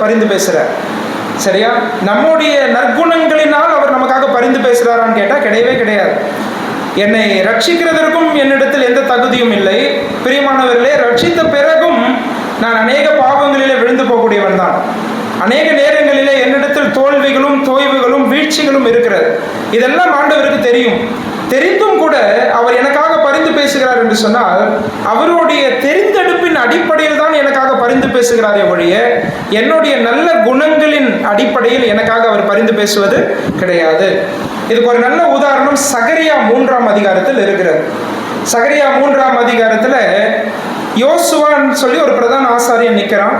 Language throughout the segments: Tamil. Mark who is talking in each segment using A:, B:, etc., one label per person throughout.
A: பரிந்து பேசுறார். சரியா? நம்முடைய நற்குணங்களினால் அவர் நமக்காக பரிந்து பேசுறாரான்னு கேட்டா கிடையவே கிடையாது. என்னை ரட்சிக்கிறதற்கும் என்னிடத்தில் எந்த தகுதியும் இல்லை. பிரியமானவர்களே, ரட்சித்த பிறகும் நான் அநேக பாவங்களிலே விழுந்து போகக்கூடியவன் தான். அநேக நேரங்களிலே என்னிடத்தில் தோல்விகளும் தோய்வுகளும் வீழ்ச்சிகளும் இருக்கிறது. இதெல்லாம் ஆண்டவருக்கு தெரியும். தெரிந்தும் கூட அவர் எனக்காக பரிந்து பேசுகிறார் என்று சொன்னால் அவருடைய தெரிந்தெடுப்பின் அடிப்படையில் தான் எனக்காக பரிந்து பேசுகிறாரே ஒழிய என்னுடைய நல்ல குணங்களின் அடிப்படையில் எனக்காக அவர் பரிந்து பேசுவது கிடையாது. இதுக்கு ஒரு நல்ல உதாரணம் சகரியா 3ஆம் அதிகாரத்தில் இருக்கிறது. சகரியா 3ஆம் அதிகாரத்தில் யோசுவான்னு சொல்லி ஒரு பிரதான ஆசாரியன் நிற்கிறான்.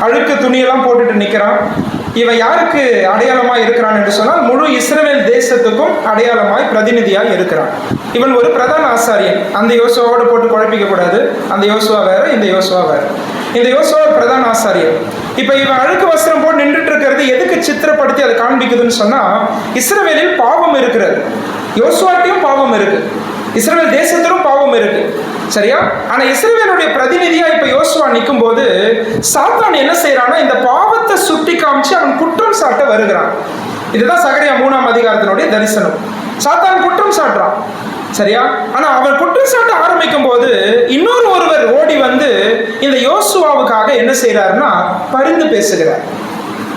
A: அழுக்கு துணியெல்லாம் போட்டுட்டு நிற்கிறான். இவன் யாருக்கு அடையாளமாய் இருக்கிறான் என்று சொன்னால் முழு இஸ்ரவேல் தேசத்துக்கும் அடையாளமாய் பிரதிநிதியாய் இருக்கிறான். இவன் ஒரு பிரதான ஆசாரியன். அந்த யோசுவாவோட போட்டு குழப்பிக்க கூடாது. அந்த யோசுவா வேற, இந்த யோசுவா வேற. இந்த யோசுவா பிரதான ஆசாரியன். இப்ப இவன் அழுக்கு வஸ்திரம் போட்டு நின்றுட்டு இருக்கிறது எதுக்கு சித்திரப்படுத்தி அதை காண்பிக்குதுன்னு சொன்னா, இஸ்ரவேலில் பாவம் இருக்கிறது. யோசுவாட்டையும் பாவம் இருக்கு, இஸ்ரவேல் தேசத்திலும் பாவம் இருக்கு. சரியா? ஆனா இஸ்ரவேலுடைய பிரதிநிதியா இப்ப யோசுவா நிற்கும் போது சாத்தான் என்ன செய்யறான்னா, இந்த பாவத்தை சுட்டி காமிச்சு அவன் குற்றம் சாட்ட வருகிறான். இதுதான் சகரியா 3ஆம் அதிகாரத்தினுடைய தரிசனம். சாத்தான் குற்றம் சாட்டுறான். சரியா? ஆனா அவன் குற்றம் சாட்ட ஆரம்பிக்கும் போது ஒருவர் ஓடி வந்து இந்த யோசுவாவுக்காக என்ன செய்யறாருன்னா பரிந்து பேசுகிறார்,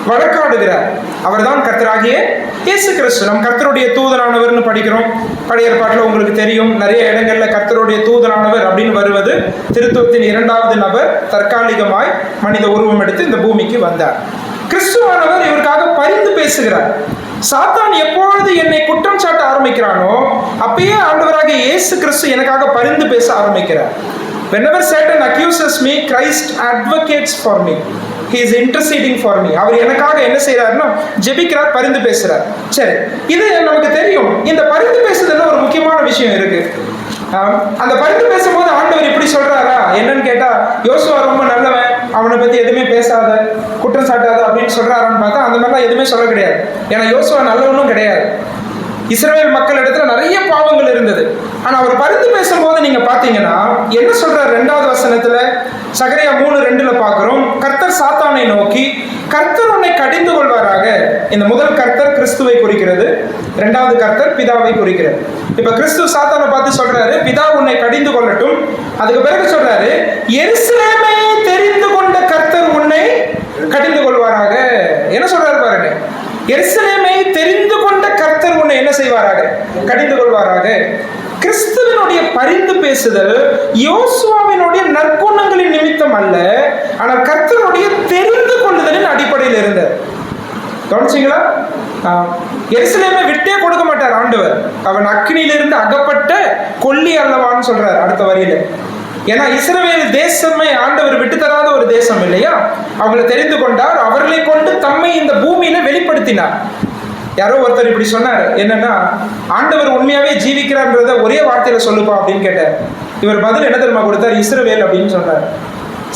A: வழக்காடுகிறார். அவர் தான் கர்த்தராகிய இயேசு கிறிஸ்து. நம் கர்த்தருடைய தூதனானவர்னு படிக்கிறோம். பழைய ஏற்பாட்டில் உங்களுக்கு தெரியும், நிறைய இடங்கள்ல கர்த்தருடைய தூதனானவர் அப்படின்னு வருவது திருத்துவத்தின் 2வது நபர் தற்காலிகமாய் மனித உருவம் எடுத்து இந்த பூமிக்கு வந்தார். கிறிஸ்துவானவர் இவருக்காக பரிந்து பேசுகிறார். சாத்தான் எப்பொழுது என்னை குற்றம் சாட்ட ஆரம்பிக்கிறானோ அப்பயே ஆண்டவராகிய இயேசு கிறிஸ்து எனக்காக பரிந்து பேச ஆரம்பிக்கிறார். Whenever Satan accuses me, Christ advocates for me. He is interceding for me. அவர் எனக்காக என்ன செய்யறாருன்னா ஜெபிக்கிறார், பரிந்து பேசுறார். சரி, இது நமக்கு தெரியும். இந்த பரிந்து பேசுறதுல ஒரு முக்கியமான விஷயம் இருக்கு. அந்த பரிந்து பேசும்போது ஆண்டவர் இப்படி சொல்றாரா என்னன்னு கேட்டா, யோசுவா ரொம்ப நல்லவன், அவனை பத்தி எதுவுமே பேசாத, குற்றம் சாட்டாத அப்படின்னு சொல்றாரான்னு பார்த்தா அந்த மாதிரிலாம் எதுவுமே சொல்ல கிடையாது. ஏன்னா யோசுவா நல்லவனும் கிடையாது. இஸ்ரவேல் மக்கள் இடத்துல நிறைய பாவங்கள் இருந்தது. ஆனா அவர் பரிந்து பேசும்போது நீங்க பாத்தீங்கன்னா என்ன சொல்றார்? 2வது வசனத்துல சகரியா 3:2 பார்க்கிறோம். கர்த்தர் சாத்தானை நோக்கி, கர்த்தர் உன்னை கடிந்து கொள்வாராக. இந்த முதல் கர்த்தர் கிறிஸ்துவை குறிக்கிறது, 2வது கர்த்தர் பிதாவை குறிக்கிறது. இப்ப கிறிஸ்து சாத்தானை பார்த்து சொல்றாரு, பிதா உன்னை கடிந்து கொள்ளட்டும். அதுக்கு பிறகு சொல்றாரு, எருசலேமை தெரிந்து கொண்ட கர்த்தர் உன்னை கடிந்து கொள்வாராக. என்ன சொல்றாரு பாருங்க, எருசலேமை தெரிந்து கொண்ட கர்த்தர் உன்னை என்ன செய்வாராக? கடிந்து கொள்வாராக. கிறிஸ்துவினுடைய பரிந்து பேசுதல் யோசுவாவினுடைய நற்குணங்களின் நிமித்தம் அல்ல, ஆனால் கர்த்தருடைய தெரிந்து கொள்ளுதலின் அடிப்படையில் இருந்தது. கவனிச்சீங்களா? எருசலேமை விட்டே கொடுக்க மாட்டார் ஆண்டவர். அவன் அக்னியிலிருந்து அகப்பட்ட கொல்லி அல்லவான்னு சொல்றார் அடுத்த வரியில. ஏன்னா இஸ்ரவேல் தேசமே ஆண்டவர் விட்டு தராத ஒரு தேசம் இல்லையா? அவங்களை தெரிந்து கொண்டார், அவர்களை கொண்டு தம்மை இந்த பூமியில வெளிப்படுத்தினார். யாரோ ஒருத்தர் இப்படி சொன்னார், என்னன்னா ஆண்டவர் உண்மையாவே ஜீவிக்கிறார்ன்றத ஒரே வார்த்தையில சொல்லுப்பா அப்படின்னு கேட்டார். இவர் பதில் என்ன தெரியுமா கொடுத்தார்? இஸ்ரவேல் அப்படின்னு சொன்னார்.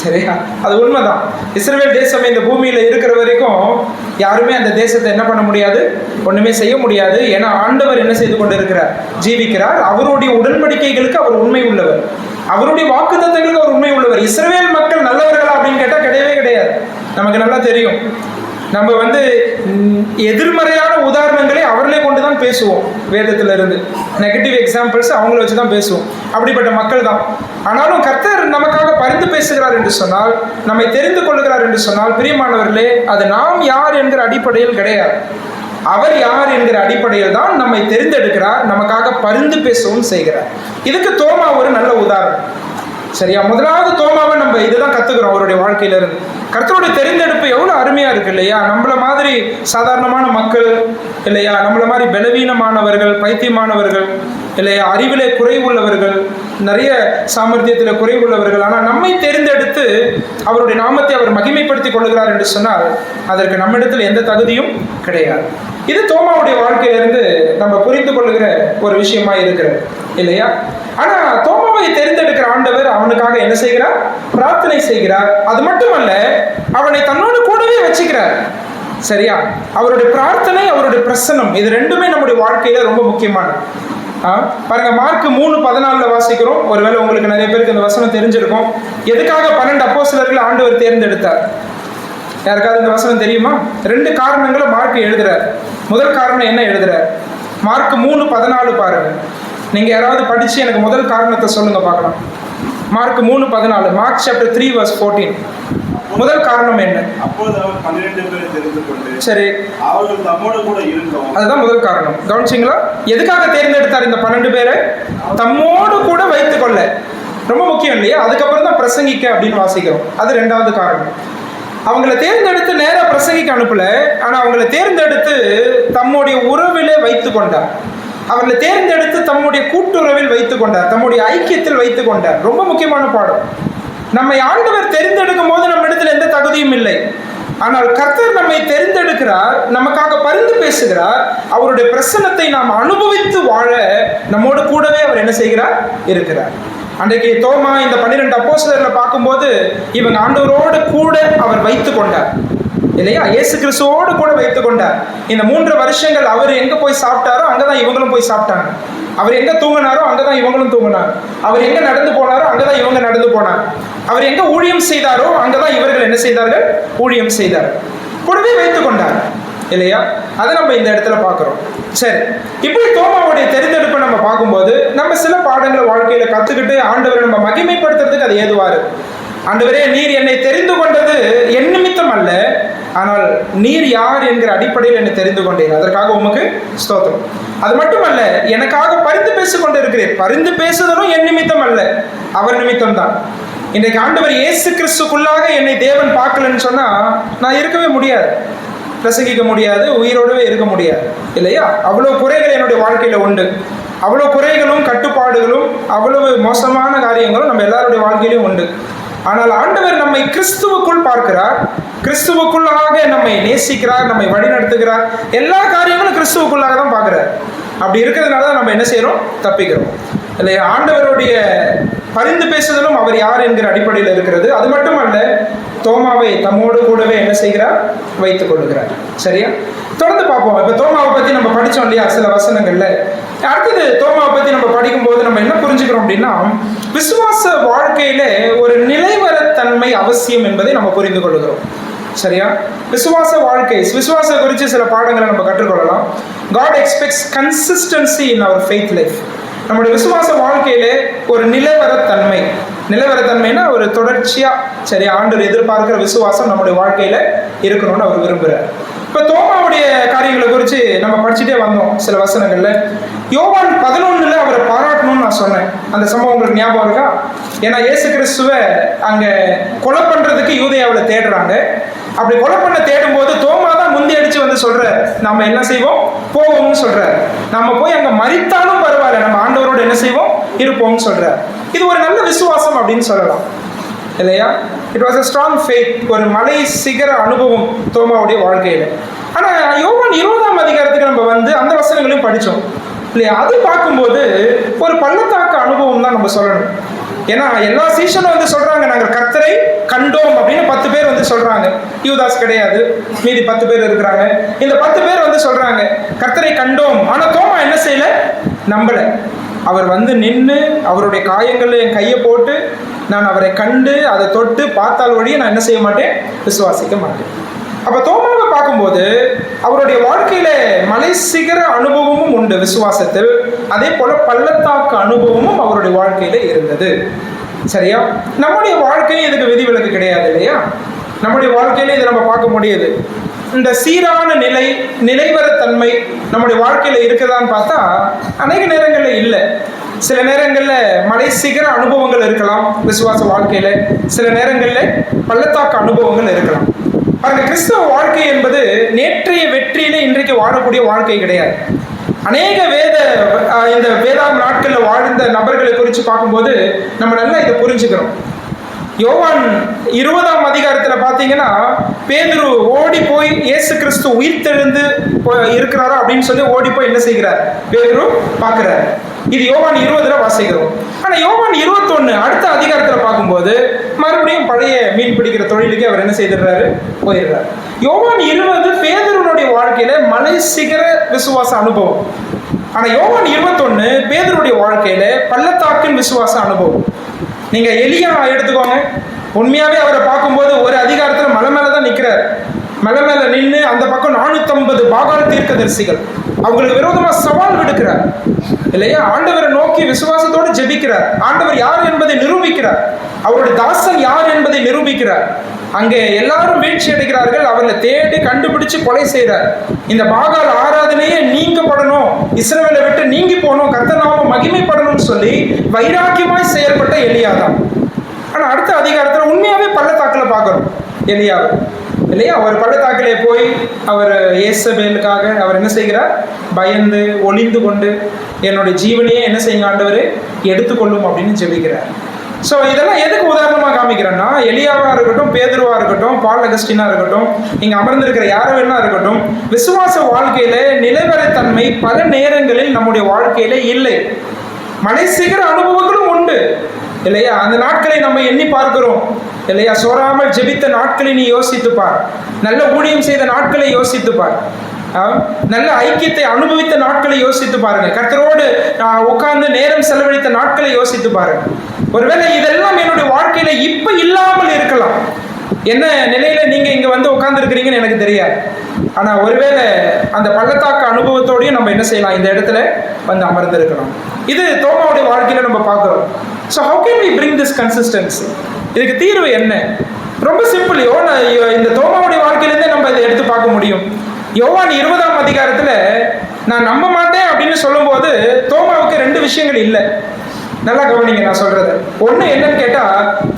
A: சரியா? அது உண்மைதான். இஸ்ரவேல் தேசம் இந்த பூமியில இருக்கிற வரைக்கும் யாருமே அந்த தேசத்தை என்ன பண்ண முடியாது, ஒண்ணுமே செய்ய முடியாது. ஏன்னா ஆண்டவர் என்ன செய்து கொண்டு இருக்கிறார்? ஜீவிக்கிறார். அவருடைய உடன்படிக்கைகளுக்கு அவர் உண்மை உள்ளவர், அவருடைய வாக்குத்தத்தங்களுக்கு அவர் உண்மை உள்ளவர். இஸ்ரவேல் மக்கள் நல்லவர்களா அப்படின்னு கேட்டா கிடையவே கிடையாது. நமக்கு நல்லா தெரியும். நம்ம எதிர்மறையான உதாரணங்களை அவர்களே கொண்டுதான் பேசுவோம். வேதத்துல இருந்து நெகட்டிவ் எக்ஸாம்பிள்ஸ் அவங்கள வச்சுதான் பேசுவோம். அப்படிப்பட்ட மக்கள் தான். ஆனாலும் கர்த்தர் நமக்காக பரிந்து பேசுகிறார் என்று சொன்னால், நம்மை தெரிந்து கொள்கிறார் என்று சொன்னால், பிரியமானவர்களே, அது நாம் யார் என்கிற அடிப்படையில் கிடையாது. அவர் யார் என்கிற அடிப்படையில் தான் நம்மை தெரிந்தெடுக்கிறார், நமக்காக பரிந்து பேசவும் செய்கிறார். இதுக்கு தோமா ஒரு நல்ல உதாரணம். சரியா? முதலாவது தோமாவை நம்ம இதுதான் கத்துக்கிறோம் அவருடைய வாழ்க்கையில இருந்து. கர்த்தருடைய தெரிந்தெடுப்பு எவ்வளவு அருமையா இருக்கு இல்லையா? நம்மள மாதிரி சாதாரணமான மக்கள் இல்லையா, நம்மள மாதிரி பலவீனமானவர்கள், பைத்தியமானவர்கள் இல்லையா, அறிவிலே குறைவுள்ளவர்கள், நிறைய சாமர்த்தியத்தில் குறைவுள்ளவர்கள், ஆனால் நம்மை தெரிந்தெடுத்து அவருடைய நாமத்தை அவர் மகிமைப்படுத்தி கொள்ளுகிறார் என்று சொன்னால் அதற்கு நம்மிடத்தில் எந்த தகுதியும் கிடையாது. இது தோமாவுடைய வாழ்க்கையிலிருந்து நம்ம புரிந்து கொள்ளுகிற ஒரு விஷயமா இருக்கிறது இல்லையா? ஆனா தோமாவை தெரிந்தெடுக்கிற ஆண்டவர் அவனுக்காக என்ன செய்கிறார்? பிரார்த்தனை செய்கிறார். அது மட்டுமல்ல, அவனை தன்னோடு கூடவே வச்சுக்கிறார். சரியா? அவருடைய பிரார்த்தனை, அவருடைய பிரசன்னம், இது ரெண்டுமே நம்முடைய வாழ்க்கையில ரொம்ப முக்கியமானது. பாருங்க, மார்க் 3:14 வாசிக்கிறோம். ஒருவேளை உங்களுக்கு நிறைய பேருக்கு இந்த வசனம் தெரிஞ்சிருக்கும். எதுக்காக 12 அப்போஸ்தலர்களை ஆண்டவர் தேர்ந்தெடுத்தார்? யாருக்காவது இந்த வசனம் தெரியுமா? 2 காரணங்களை மார்க் எழுதுறார். முதல் காரணம் என்ன எழுதுறார்? மார்க் 3:14 பாருங்க. நீங்க யாராவது படிச்சு எனக்கு முதல் காரணத்தை சொல்லுங்க பார்க்கலாம். Mark 3:14, mark chapter 3 verse 14. முதல் காரணம் என்ன?
B: அப்பொழுது அவர் 12 பேரை தெரிந்து கொண்டு,
A: சரி,
B: அவர்கள் தம்மோடு கூட இருந்தோம்.
A: அதுதான் முதல் காரணம். கவனிச்சிங்களா? எதுக்காக தேர்ந்தெடுத்தார் இந்த 12 பேரை? தம்மோடு கூட வைத்துக் கொள்ள. ரொம்ப முக்கியம் இல்லையா? அதுக்கப்புறம் தான் பிரசங்கிக்க அப்படின்னு வாசிக்கிறோம். அது 2வது காரணம். அவங்களை தேர்ந்தெடுத்து நேராக பிரசங்கிக்க அனுப்பல, ஆனா அவங்களை தேர்ந்தெடுத்து தம்முடைய உறவிலே வைத்து கொண்டார். அவர்களை தேர்ந்தெடுத்து தம்முடைய கூட்டுறவில் வைத்து கொண்டார், தம்முடைய ஐக்கியத்தில் வைத்து கொண்டார். ரொம்ப முக்கியமான பாடம். நம்மை ஆண்டவர் தெரிந்தெடுக்கும் போது நம்ம இடத்துல எந்த தகுதியும் இல்லை. ஆனால் கர்த்தர் நம்மை தெரிந்தெடுக்கிறார், நமக்காக பரிந்து பேசுகிறார். அவருடைய பிரசன்னத்தை நாம் அனுபவித்து வாழ நம்மோடு கூடவே அவர் என்ன செய்கிறார்? இருக்கிறார். அன்றைக்கு தோமா இந்த 12 அப்போஸ்தலர்களை பார்க்கும்போது இவங்க ஆண்டவரோடு கூட அவர் வைத்து கொண்டார் இல்லையா? இயேசு கிறிஸ்துவோடு கூட வைத்து கொண்டார். இந்த 3 வருஷங்கள் அவர் எங்க போய் சாப்பிட்டாரோ அங்கதான் இவங்களும் போய் சாப்பிட்டாங்க. அவர் எங்க தூங்கினாரோ அங்கதான் இவங்களும் தூங்கினார். அவர் எங்க நடந்து போனாரோ அங்கதான் இவங்க நடந்து போனார். அவர் எங்க ஊழியம் செய்தாரோ அங்கதான் இவர்கள் என்ன செய்தார்கள்? ஊழியம் செய்தார். கூடவே வைத்துக் கொண்டார் இல்லையா? அதை நம்ம இந்த இடத்துல பார்க்கிறோம். சரி, இப்படி தோமாவுடைய தெரிந்தெடுப்பை நம்ம பார்க்கும்போது நம்ம சில பாடங்களை வாழ்க்கையில கத்துக்கிட்டு ஆண்டவரை நம்ம மகிமைப்படுத்துறதுக்கு அது ஏதுவாரு. ஆண்டவரே, நீர் என்னை தெரிந்து கொண்டது என் நிமித்தம் அல்ல, ஆனால் நீர் யார் என்கிற அடிப்படையில் என்னை தெரிந்து கொண்டீர், அதற்காக உமக்கு ஸ்தோத்திரம். அது மட்டுமல்ல, எனக்காக பரிந்து பேசிக் கொண்டு இருக்கிறேன். பரிந்து பேசுதலும் என் நிமித்தம் அல்ல, அவர் நிமித்தம் தான். இன்றைக்கு ஆண்டவர் இயேசு கிறிஸ்துக்குள்ளாக என்னை தேவன் பார்க்கலன்னு சொன்னா நான் இருக்கவே முடியாது, பிரசங்கிக்க முடியாது, உயிரோடவே இருக்க முடியாது இல்லையா? அவ்வளவு குறைகள் என்னுடைய வாழ்க்கையில உண்டு. அவ்வளவு குறைகளும் கட்டுப்பாடுகளும் அவ்வளவு மோசமான காரியங்களும் நம்ம எல்லாருடைய வாழ்க்கையிலும் உண்டு. ஆனால் ஆண்டவர் நம்மை கிறிஸ்துவுக்குள் பார்க்கிறார், கிறிஸ்துவுக்குள்ளாக நம்மை நேசிக்கிறார், நம்மை வழிநடத்துகிறார். எல்லா காரியங்களும் கிறிஸ்துவுக்குள்ளாக தான் பார்க்கிறார். அப்படி இருக்கிறதுனால தான் நம்ம என்ன செய்யறோம்? தப்பிக்கிறோம் இல்லையா? ஆண்டவருடைய பரிந்து பேசுதலும் அவர் யார் என்கிற அடிப்படையில் இருக்கிறது. அது மட்டுமல்ல, தோமாவை தம்மோடு கூடவே என்ன செய்கிறார்? வைத்துக் கொள்ளுகிறார். சரியா? தொடர்ந்து பார்ப்போம். இப்ப தோமாவை பத்தி நம்ம படிச்சோம் இல்லையா சில வசனங்கள்ல. அடுத்தது தோமாவை பத்தி நம்ம படிக்கும் போது நம்ம என்ன புரிஞ்சுக்கிறோம் அப்படின்னா, விசுவாச வாழ்க்கையில ஒரு நிலைவரத்தன்மை அவசியம் என்பதை நம்ம புரிந்து கொள்ளுகிறோம். சரியா? விசுவாச வாழ்க்கை, விசுவாச குறித்து சில பாடங்களை நம்ம கற்றுக்கொள்ளலாம். God expects consistency in our faith life. நம்முடைய விசுவாச வாழ்க்கையில ஒரு நிலைவரத்தன்மை, நிலைவரத்தன்மைனா ஒரு தொடர்ச்சியா சரி ஆண்டவர் எதிர்பார்க்கிற விசுவாசம் நம்முடைய வாழ்க்கையில இருக்கணும்னு அவர் விரும்புகிறார். இப்ப தோமாவுடைய காரியங்களை குறித்து நம்ம படிச்சுட்டே வந்தோம் சில வசனங்கள்ல. யோவான் 11 அவரை பாராட்டணும்னு நான் சொன்னேன். அந்த சம்பவம் உங்களுக்கு ஞாபகம் இருக்கா? ஏன்னா இயேசு கிறிஸ்துவை அங்க கொலை பண்றதுக்கு யூதேயாவில் தேடுறாங்க. அப்படி கொலை பண்ண தேடும் போது தோமா தான் முந்தி அடிச்சு வந்து சொல்ற, நாம என்ன செய்வோம்? போவோம்னு சொல்ற. நம்ம போய் அங்க மரித்தாலும் பரவாயில்ல, நம்ம ஆண்டவரோட என்ன செய்வோம்? இருப்போம்னு சொல்ற. இது ஒரு நல்ல விசுவாசம் அப்படின்னு சொல்லலாம் இல்லையா? It was a strong faith. ஒரு மலை சிகர அனுபவம் தோமாவுடைய வாழ்க்கையில. ஆனா யோவான் 20ஆம் அதிகாரத்துக்கு நம்ம வந்து அந்த வசனங்களையும் படிச்சோம் இல்லையா? அது பார்க்கும்போது ஒரு பள்ளத்தாக்கு அனுபவம் தான் நம்ம சொல்லணும். ஏன்னா எல்லா சீசனும் வந்து சொல்றாங்க, நாங்கள் கர்த்தரை கண்டோம் அப்படின்னு 10 பேர் வந்து சொல்றாங்க. யூதாஸ் கிடையாது, மீதி 10 பேர் இருக்கிறாங்க. இந்த 10 பேர் வந்து சொல்றாங்க கர்த்தரை கண்டோம். ஆனா தோமா என்ன செய்யல? நம்பல. அவர் வந்து நின்று அவருடைய காயங்கள்ல என் கையை போட்டு நான் அவரை கண்டு அதை தொட்டு பார்த்தால் வழியை நான் என்ன செய்ய மாட்டேன்? விசுவாசிக்க மாட்டேன். அப்ப தோமாவை பார்க்கும்போது அவருடைய வாழ்க்கையில மலை சிகர அனுபவமும் உண்டு விசுவாசத்தில், அதே போல பள்ளத்தாக்கு அனுபவமும் அவருடைய வாழ்க்கையில இருந்தது. சரியா? நம்முடைய வாழ்க்கையும் இதுக்கு விதிவிலக்கு கிடையாது இல்லையா? நம்முடைய வாழ்க்கையில இதை நம்ம பார்க்க முடியுது. இந்த சீரான நிலை, நிலைவரத்தன்மை நம்முடைய வாழ்க்கையில இருக்குதான்னு பார்த்தா அநேக நேரங்கள்ல இல்லை. சில நேரங்கள்ல மலை சிகர அனுபவங்கள் இருக்கலாம் விசுவாச வாழ்க்கையில, சில நேரங்கள்ல பள்ளத்தாக்கு அனுபவங்கள் இருக்கலாம். பாருங்க, கிறிஸ்தவ வாழ்க்கை என்பது நேற்றைய வெற்றியில இன்றைக்கு வாழக்கூடிய வாழ்க்கை கிடையாது. அநேக இந்த வேதாம் நாட்கள்ல வாழ்ந்த நபர்களை குறித்து பார்க்கும்போது நம்ம நல்லா இதை புரிஞ்சுக்கிறோம். யோவான் 20ஆம் அதிகாரத்துல பாத்தீங்கன்னா பேதுரு ஓடி போய் இயேசு கிறிஸ்து உயிர்த்தெழுந்து இருக்கிறாரோ அப்படின்னு சொல்லி ஓடி போய் என்ன செய்கிறார்? பேதுரு பார்க்கிறார். இது யோவான் 20 வாசிக்கிறோம். ஆனா யோவான் 21 அடுத்த அதிகாரத்துல பார்க்கும்போது மறுபடியும் பழைய மீன் பிடிக்கிற தொழிலுக்கு அவர் என்ன செய்திடுறாரு? போயிடுறாரு. யோவான் 20 பேதுருனுடைய வாழ்க்கையில மலை சிகர விசுவாச அனுபவம். ஆனா யோவான் 21 பேதுருடைய வாழ்க்கையில பள்ளத்தாக்கின் விசுவாச அனுபவம். நீங்க எலியா எடுத்துக்கோங்க. உண்மையாவே அவரை பார்க்கும்போது ஒரு அதிகாரத்துல மலை மேலதான் நிக்கிறார். தீர்க்கதரிசிகள். அவங்களுக்கு விரோதமா சவால் விடுக்கிறார் இல்லையா? ஆண்டவரை நோக்கி விசுவாசத்தோடு ஜெபிக்கிறார். ஆண்டவர் யார் என்பதை நிரூபிக்கிறார். அவருடைய தாசன் யார் என்பதை நிரூபிக்கிறார். அங்கே எல்லாரும் வீழ்ச்சி அடைகிறார்கள். அவர்களை தேடி கண்டுபிடிச்சு கொலை செய்கிறார். இந்த பாகால் ஆராதனையே நீங்கப்படணும், இஸ்ரவேலை விட்டு நீங்கி போகணும், கர்த்தர் நாமம் மகிமைப்படணும்னு சொல்லி வைராக்கியமாய் செயல்பட்ட எலியாதான். ஆனா அடுத்த அதிகாரத்துல உண்மையாவே பள்ளத்தாக்குல பார்க்கிறோம் எலியாவை இல்லையா? அவர் பள்ளத்தாக்கிலே போய் அவர் இயேசபேலுக்காக அவர் என்ன செய்கிறார்? பயந்து ஒளிந்து கொண்டு என்னுடைய ஜீவனையே என்ன செய்யுங்க ஆண்டவர் எடுத்துக்கொள்ளும் அப்படின்னு ஜெபிக்கிறார். ஸோ இதெல்லாம் எதுக்கு உதாரணமாக காமிக்கிறேன்னா, எலியாவா இருக்கட்டும், பேதுருவா இருக்கட்டும், பால் அகஸ்டினா இருக்கட்டும், இங்கே அமர்ந்திருக்கிற யாரோ வேணா இருக்கட்டும், விசுவாச வாழ்க்கையில நிலைவரத்தன்மை பல நேரங்களில் நம்முடைய வாழ்க்கையில இல்லை. மலை சிகர அனுபவங்களும் உண்டு இல்லையா? அந்த நாட்களை நம்ம எண்ணி பார்க்கிறோம் இல்லையா? சோறாமல் ஜெபித்த நாட்களை நீ யோசித்து பார். நல்ல ஊழியம் செய்த நாட்களை யோசித்து பார். நல்ல ஐக்கியத்தை அனுபவித்த நாட்களை யோசித்து பாருங்க. கர்த்தரோடு உட்கார்ந்து நேரம் செலவழித்த நாட்களை யோசித்து பாருங்க. ஒருவேளை இதெல்லாம் என்னுடைய வாழ்க்கையில இப்ப இல்லாமல் இருக்கலாம். என்ன நிலையில நீங்க இங்க வந்து உட்கார்ந்து இருக்கிறீங்கன்னு எனக்கு தெரியாது. ஆனா ஒருவேளை அந்த பள்ளத்தாக்கு அனுபவத்தோடையும் நம்ம என்ன செய்யலாம்? இந்த இடத்துல வந்து அமர்ந்து இருக்கலாம். இது தோமாவுடைய வாழ்க்கையில நம்ம பார்க்கிறோம். So how can we bring this consistency? இதுக்கு தீர்வு என்ன? ரொம்ப சிம்பிள். இந்த தோமாவுடைய வாழ்க்கையிலேருந்தே நம்ம இதை எடுத்து பார்க்க முடியும். யோவான் 20ஆம் அதிகாரத்துல நான் நம்ப மாட்டேன் அப்படின்னு சொல்லும் போது தோமாவுக்கு 2 விஷயங்கள் இல்லை. நல்லா கவனிங்க நான் சொல்றது. ஒண்ணு என்னன்னு கேட்டா,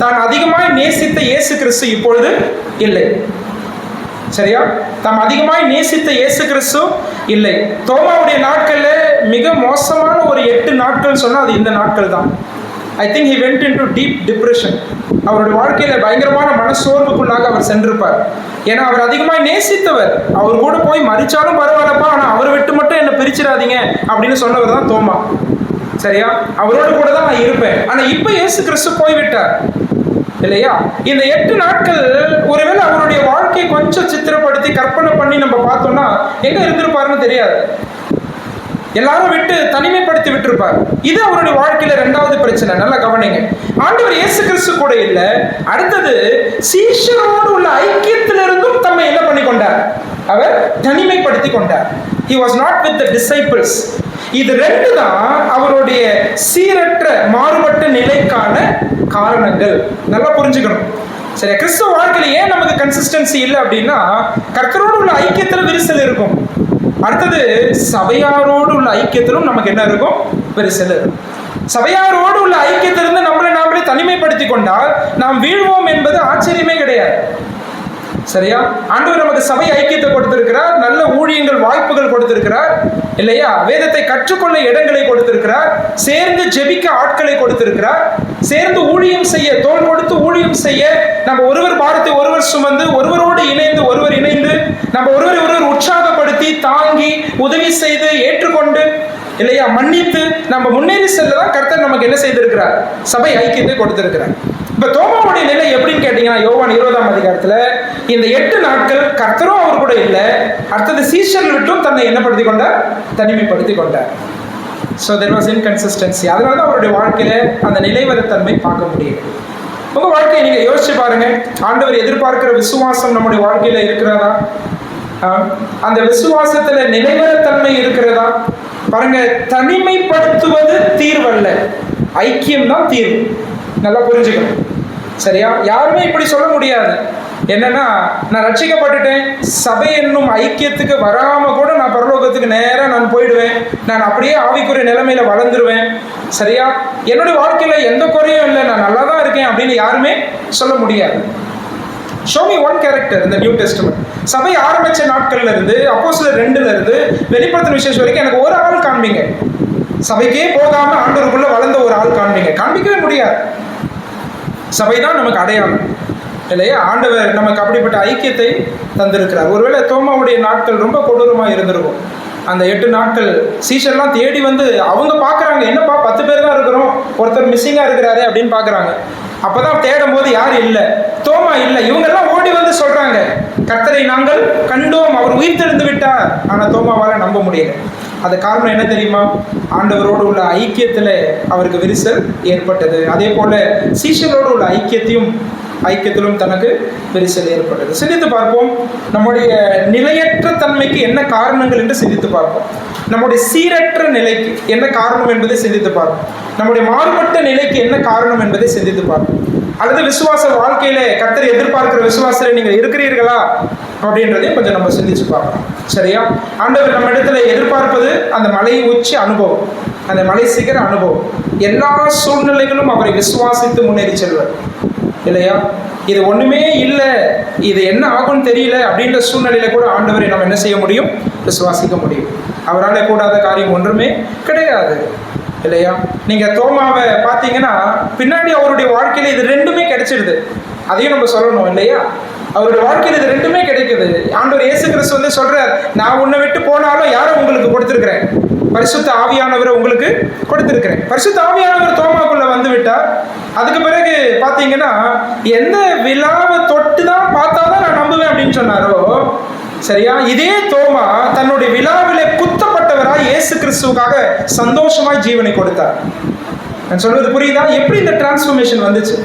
A: தான் அதிகமாய் நேசித்த இயேசு கிறிஸ்து இப்பொழுது இல்லை. சரியா? தாம் அதிகமாய் நேசித்த இயேசு கிறிஸ்து இல்லை. தோமாவுடைய நாட்கள்ல மிக மோசமான ஒரு 8 நாட்கள் சொன்னா அது இந்த நாட்கள் தான். I think he went into deep depression. அவருடைய வாழ்க்கையில பயங்கரமான மனசோர்வுக்குள்ளாக அவர் சென்றிருப்பார். ஏன்னா அவர் அதிகமாக நேசித்தவர். அவர் கூட போய் மறிச்சாலும் பரவாயில்லப்பா, ஆனா அவரை விட்டு மட்டும் என்ன பிரிச்சிடாதீங்க அப்படின்னு சொன்னவர் தான் தோமா. சரியா? அவரோட கூட தான் நான் இருப்பேன். ஆனா இப்ப இயேசு கிறிஸ்து போய்விட்டார் இல்லையா? இந்த 8 நாட்கள் ஒருவேளை அவருடைய வாழ்க்கையை கொஞ்சம் சித்திரப்படுத்தி கற்பனை பண்ணி நம்ம பார்த்தோம்னா எங்க இருந்திருப்பாருன்னு தெரியாது. எல்லாரும் விட்டு தனிமைப்படுத்தி விட்டுருப்பார். இது அவருடைய வாழ்க்கையில 2வது பிரச்சனை. நல்லா கவனிங்க. ஆண்டவர் இயேசு கிறிஸ்து கூட இல்ல. அடுத்தது சீஷரோடு உள்ள ஐக்கியத்திலிருந்தும் தம்மை என்ன பண்ணி கொண்டார்? அவர் தனிமைப்படுத்தி கொண்டார். He was not with the disciples. இது 2 தான் அவருடைய சீரற்ற மாறுபட்ட நிலைக்கான காரணங்கள். நல்லா புரிஞ்சுக்கணும். சரி, கிறிஸ்துவ வாழ்க்கையில ஏன் நமக்கு கன்சிஸ்டன்சி இல்லை அப்படின்னா, கர்த்தரோடு உள்ள ஐக்கியத்துல விரிசல் இருக்கும். அடுத்தது சபையாரோடு உள்ள ஐக்கியத்திலும் நமக்கு என்ன இருக்கும்? விரிசல் இருக்கும். சபையாரோடு உள்ள ஐக்கியத்திலிருந்து நாமளே தனிமைப்படுத்தி கொண்டால் நாம் வீழ்வோம் என்பது ஆச்சரியமே கிடையாது. சரியா? ஆண்டவர் நமக்கு சபை ஐக்கியத்தை கொடுத்திருக்கிறார், நல்ல ஊழியங்கள் வாய்ப்புகள் கொடுத்திருக்கிறார் இல்லையா? வேதத்தை கற்றுக்கொள்ள இடங்களை கொடுத்திருக்கிறார், சேர்ந்து ஜெபிக்க ஆட்களை கொடுத்திருக்கிறார், சேர்ந்து ஊழியம் செய்ய, தோள் கொடுத்து ஊழியம் செய்ய, நம்ம ஒருவர் பாரத்தை ஒருவர் சுமந்து, ஒருவரோடு இணைந்து நம்ம ஒருவர் உற்சாகப்படுத்தி, தாங்கி, உதவி செய்து, ஏற்றுக்கொண்டு இல்லையா, மன்னித்து நம்ம முன்னேறி செல்லதான் கர்த்தர் நமக்கு என்ன செய்திருக்கிறார்? சபை ஐக்கியத்தை கொடுத்திருக்கிறார். இப்ப தோமாவுடைய நிலை எப்படின்னு கேட்டீங்கன்னா, யோவான் 20ஆம் அதிகாரத்துல இந்த 8 நாட்கள் கர்த்தரும் அவர் கூட இல்லை. அடுத்தது சீஷர்கள் விட்டும் தன்னை என்னப்படுத்தி கொண்டார்? தனிமைப்படுத்தி கொண்டார். So there was inconsistency. அதனால தான் அவருடைய வாழ்க்கையில அந்த நிலைவரத்தன்மை பார்க்க முடியும். உங்க வாழ்க்கையை நீங்க யோசிச்சு பாருங்க. ஆண்டவர் எதிர்பார்க்கிற விசுவாசம் நம்முடைய வாழ்க்கையில இருக்கிறதா? அந்த விசுவாசத்துல நிலைவரத்தன்மை இருக்கிறதா? பாருங்க, தனிமைப்படுத்துவது தீர்வல்ல, ஐக்கியம் தான் தீர்வு. நல்லா புரிஞ்சுக்கணும். சரியா? யாருமே இப்படி சொல்ல முடியாது. என்னன்னா, நான் ரட்சிக்கப்பட்டுட்டேன், சபை என்னும் ஐக்கியத்துக்கு வராம கூட நான் பரலோகத்துக்கு நேரம் நான் போயிடுவேன், நான் அப்படியே ஆவிக்குரிய நிலைமையில வளர்ந்துருவேன். சரியா? என்னுடைய வாழ்க்கையில எந்த குறையும் இல்லை, நான் நல்லா தான் இருக்கேன் அப்படின்னு யாருமே சொல்ல முடியாது. Show me one character in the New Testament. சபை ஆரம்பிச்ச நாட்கள்ல இருந்து, அப்போஸ்தலர் 2ல இருந்து வெளிப்படுத்தின விசேஷம் வரைக்கும் எனக்கு ஒரு ஆள் காண்பீங்க. சபைக்கே போகாம ஆண்டவருக்குள்ள வளர்ந்த ஒரு ஆள் காண்பீங்க. காண்பிக்கவே முடியாது. சபைதான் நமக்கு அடையாளம் இல்லையா? ஆண்டவர் நமக்கு அப்படிப்பட்ட ஐக்கியத்தை தந்திருக்கிறார். ஒருவேளை தோமாவுடைய நாட்கள் ரொம்ப கொடூரமா இருந்திருக்கும். அந்த 8 நாட்கள் சீஷர்லாம் தேடி வந்து அவங்க பாக்குறாங்க, என்னப்பா 10 பேர் தான் இருக்கிறோம், ஒருத்தர் மிஸ்ஸிங்கா இருக்கிறாரு அப்படின்னு பாக்குறாங்க. அப்பதான் தேடும் போது யாரும் இல்லை, தோமா இல்லை. இவங்க எல்லாம் ஓடி வந்து சொல்றாங்க, கர்த்தரை நாங்கள் கண்டோம், அவர் உயிர்த்தெழுந்து விட்டார். ஆனா தோமாவால நம்ப முடியல. அது காரணம் என்ன தெரியுமா? ஆண்டவரோடு உள்ள ஐக்கியத்துல அவருக்கு விரிசல் ஏற்பட்டது. அதே போல சீஷரோடு உள்ள ஐக்கியத்தையும் ஐக்கியத்திலும் தனக்கு விரிசல் ஏற்பட்டது. சிந்தித்து பார்ப்போம், நம்முடைய நிலையற்ற தன்மைக்கு என்ன காரணங்கள் என்று சிந்தித்து பார்ப்போம். நம்முடைய சீரற்ற நிலைக்கு என்ன காரணம் என்பதை சிந்தித்து பார்ப்போம். நம்முடைய மாறுபட்ட நிலைக்கு என்ன காரணம் என்பதை சிந்தித்து பார்ப்போம். அல்லது விசுவாச வாழ்க்கையில கர்த்தர் எதிர்பார்க்கிற விசுவாசத்துல நீங்கள் இருக்கிறீர்களா அப்படின்றதையும் கொஞ்சம் நம்ம சிந்திச்சு பார்க்கலாம். சரியா? ஆண்டவர் நம்ம இடத்துல எதிர்பார்ப்பது அந்த மலை உச்சி அனுபவம், அந்த மலை சிகர அனுபவம். எல்லா சூழ்நிலைகளும் அவரை விசுவாசித்து முன்னேறி செல்வார் இல்லையா? இது ஒண்ணுமே இல்லை, இது என்ன ஆகும்னு தெரியல அப்படின்ற சூழ்நிலையில கூட ஆண்டவரை நம்ம என்ன செய்ய முடியும்? விசுவாசிக்க முடியும். அவரால் கூடாத காரியம் ஒன்றுமே கிடையாது இல்லையா? நீங்க தோமாவை பார்த்தீங்கன்னா பின்னாடி அவருடைய வாழ்க்கையில இது ரெண்டுமே கிடைச்சிடுது. அதையும் நம்ம சொல்லணும் இல்லையா? அவருடைய வாழ்க்கையில் இது ரெண்டுமே கிடைக்குது. ஆண்டவர் இயேசு கிறிஸ்து வந்து சொல்றார், நான் உன்னை விட்டு போனாலும் யாரை உங்களுக்கு கொடுத்திருக்கிறேன்? பரிசுத்த ஆவியானவரை உங்களுக்கு கொடுத்திருக்கிறேன். பரிசுத்த ஆவியானவர் தோமாக்குள்ள வந்து விட்டார். அதுக்கு பிறகு பார்த்தீங்கன்னா எந்த விழாவை தொட்டு தான் பார்த்தாதான் நான் நம்புவேன் அப்படின்னு சொன்னாரோ, சரியா, இதே தோமா தன்னுடைய விழாவிலே குத்தப்பட்டவராய் இயேசு கிறிஸ்துவுக்காக சந்தோஷமாய் ஜீவனை கொடுத்தார். நான் சொல்வது புரியுதா? எப்படி இந்த டிரான்ஸ்ஃபர்மேஷன் வந்துச்சு?